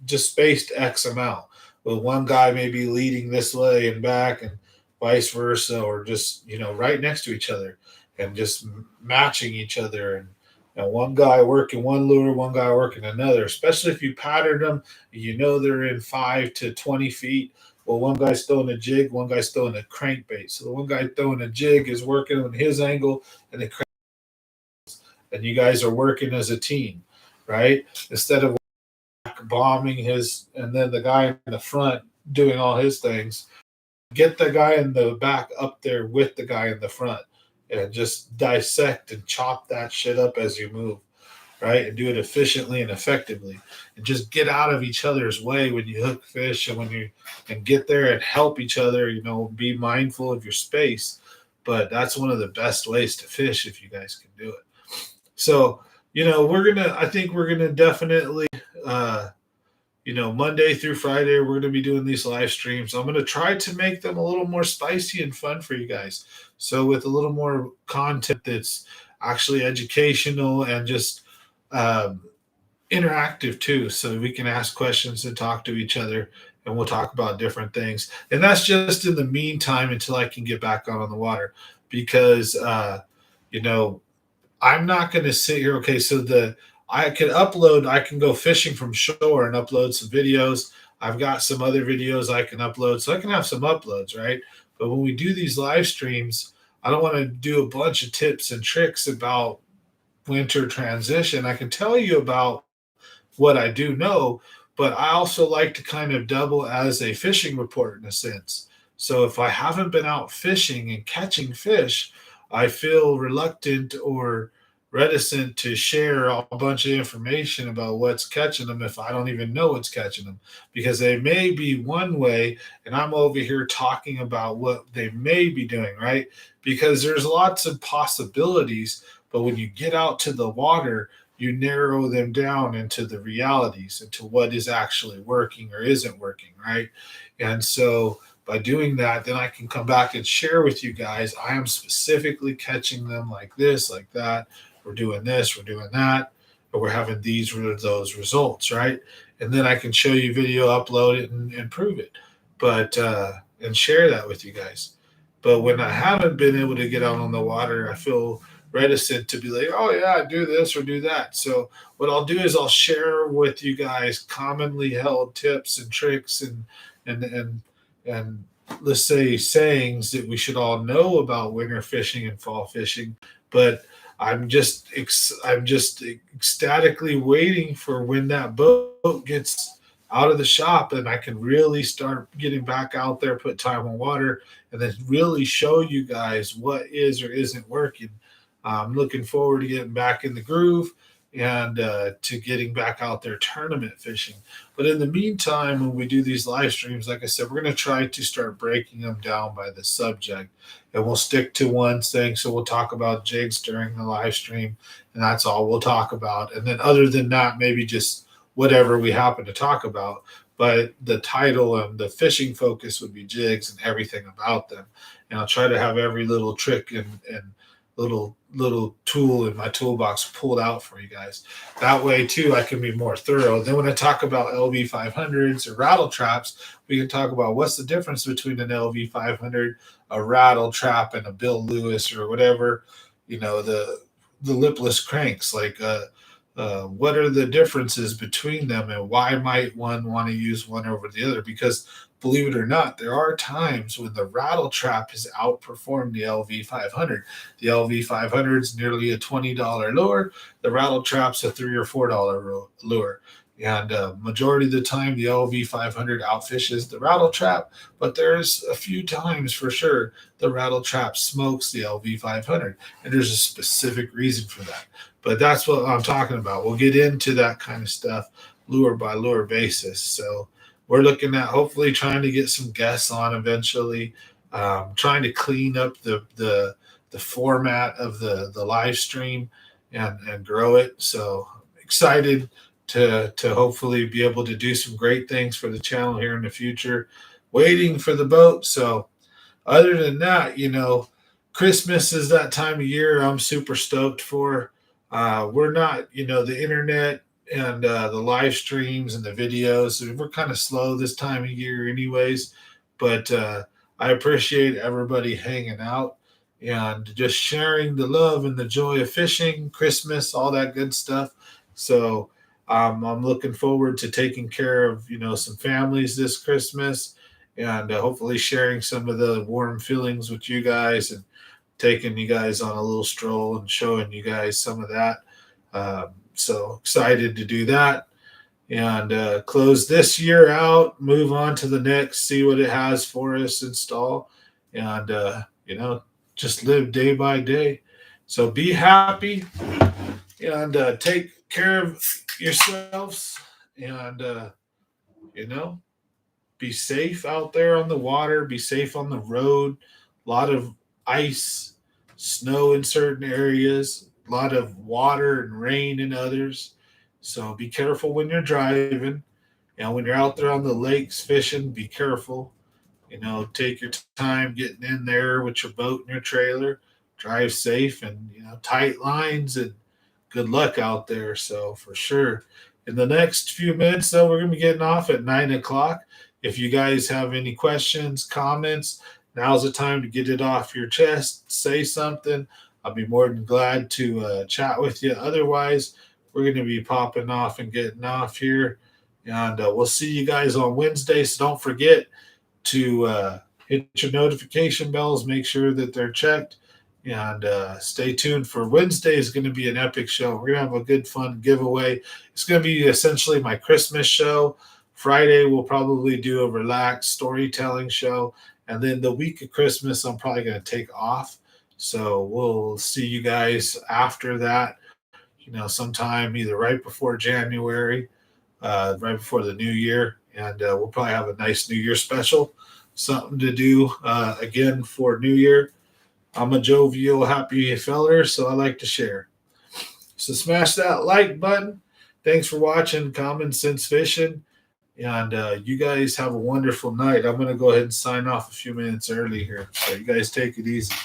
just spaced X amount. Well, one guy may be leading this way and back, and vice versa, or just, right next to each other and just matching each other. And one guy working one lure, one guy working another, especially if you pattern them, they're in 5 to 20 feet. Well, one guy's throwing a jig, one guy's throwing a crankbait. So the one guy throwing a jig is working on his angle, and and you guys are working as a team, right? Instead of bombing his, and then the guy in the front doing all his things, get the guy in the back up there with the guy in the front, and just dissect and chop that shit up as you move, right? And do it efficiently and effectively, and just get out of each other's way when you hook fish, and get there and help each other, be mindful of your space. But that's one of the best ways to fish if you guys can do it. So, I think we're gonna definitely, Monday through Friday, we're going to be doing these live streams. I'm going to try to make them a little more spicy and fun for you guys. So with a little more content that's actually educational and just interactive too. So we can ask questions and talk to each other, and we'll talk about different things. And that's just in the meantime until I can get back on the water, because, I'm not going to sit here. Okay. So I can go fishing from shore and upload some videos. I've got some other videos I can upload, so I can have some uploads, right? But when we do these live streams, I don't want to do a bunch of tips and tricks about winter transition. I can tell you about what I do know, but I also like to kind of double as a fishing report in a sense. So if I haven't been out fishing and catching fish, I feel reluctant or reticent to share a bunch of information about what's catching them if I don't even know what's catching them, because they may be one way and I'm over here talking about what they may be doing, right? Because there's lots of possibilities, but when you get out to the water, you narrow them down into the realities, into what is actually working or isn't working, right? And so by doing that, then I can come back and share with you guys, I am specifically catching them like this, like that. We're doing this, we're doing that, or we're having those results, right? And then I can show you video, upload it, and prove it, but and share that with you guys. But when I haven't been able to get out on the water, I feel reticent to be like, oh yeah, do this or do that. So what I'll do is I'll share with you guys commonly held tips and tricks and let's say, sayings that we should all know about winter fishing and fall fishing, but I'm just ecstatically waiting for when that boat gets out of the shop and I can really start getting back out there, put time on water, and then really show you guys what is or isn't working. I'm looking forward to getting back in the groove and to getting back out there tournament fishing. But in the meantime, when we do these live streams, like I said, we're going to try to start breaking them down by the subject, and we'll stick to one thing. So we'll talk about jigs during the live stream, and that's all we'll talk about. And then other than that, maybe just whatever we happen to talk about. But the title and the fishing focus would be jigs and everything about them. And I'll try to have every little trick and little tool in my toolbox pulled out for you guys. That way too, I can be more thorough. Then when I talk about LV 500s or rattle traps, we can talk about what's the difference between an LV 500, a rattle trap, and a Bill Lewis or whatever, the lipless cranks. Like what are the differences between them, and why might one want to use one over the other? Because believe it or not, there are times when the rattle trap has outperformed the LV 500. The LV 500 is nearly a $20 lure. The rattle trap's a $3 or $4 lure. And majority of the time, the LV 500 outfishes the rattle trap, but there's a few times for sure the rattle trap smokes the LV 500, and there's a specific reason for that. But that's what I'm talking about. We'll get into that kind of stuff lure by lure basis. So we're looking at hopefully trying to get some guests on eventually, trying to clean up the format of the live stream and grow it. So excited to hopefully be able to do some great things for the channel here in the future. Waiting for the boat. So other than that, Christmas is that time of year I'm super stoked for. We're not, the internet and the live streams and the videos, we're kind of slow this time of year anyways, but I appreciate everybody hanging out and just sharing the love and the joy of fishing, Christmas, all that good stuff. So I'm looking forward to taking care of some families this Christmas, and hopefully sharing some of the warm feelings with you guys and taking you guys on a little stroll and showing you guys some of that. So excited to do that and close this year out, move on to the next, see what it has for us install, and just live day by day. So be happy and take care of yourselves, and be safe out there on the water, be safe on the road. A lot of ice, snow in certain areas, a lot of water and rain in others. So be careful when you're driving. And when you're out there on the lakes fishing, be careful. Take your time getting in there with your boat and your trailer. Drive safe and, tight lines, and good luck out there. So for sure. In the next few minutes, though, we're going to be getting off at 9 o'clock. If you guys have any questions, comments, now's the time to get it off your chest. Say something. I'll be more than glad to chat with you. Otherwise, we're going to be popping off and getting off here. And we'll see you guys on Wednesday. So don't forget to hit your notification bells. Make sure that they're checked. And stay tuned for Wednesday. Is going to be an epic show. We're going to have a good, fun giveaway. It's going to be essentially my Christmas show. Friday, we'll probably do a relaxed storytelling show. And then the week of Christmas, I'm probably going to take off. So we'll see you guys after that, sometime either right before January, right before the new year. And we'll probably have a nice New Year special, something to do again for New Year. I'm a jovial, happy feller, so I like to share. So smash that like button. Thanks for watching Common Sense Fishing. And you guys have a wonderful night. I'm going to go ahead and sign off a few minutes early here. So you guys take it easy.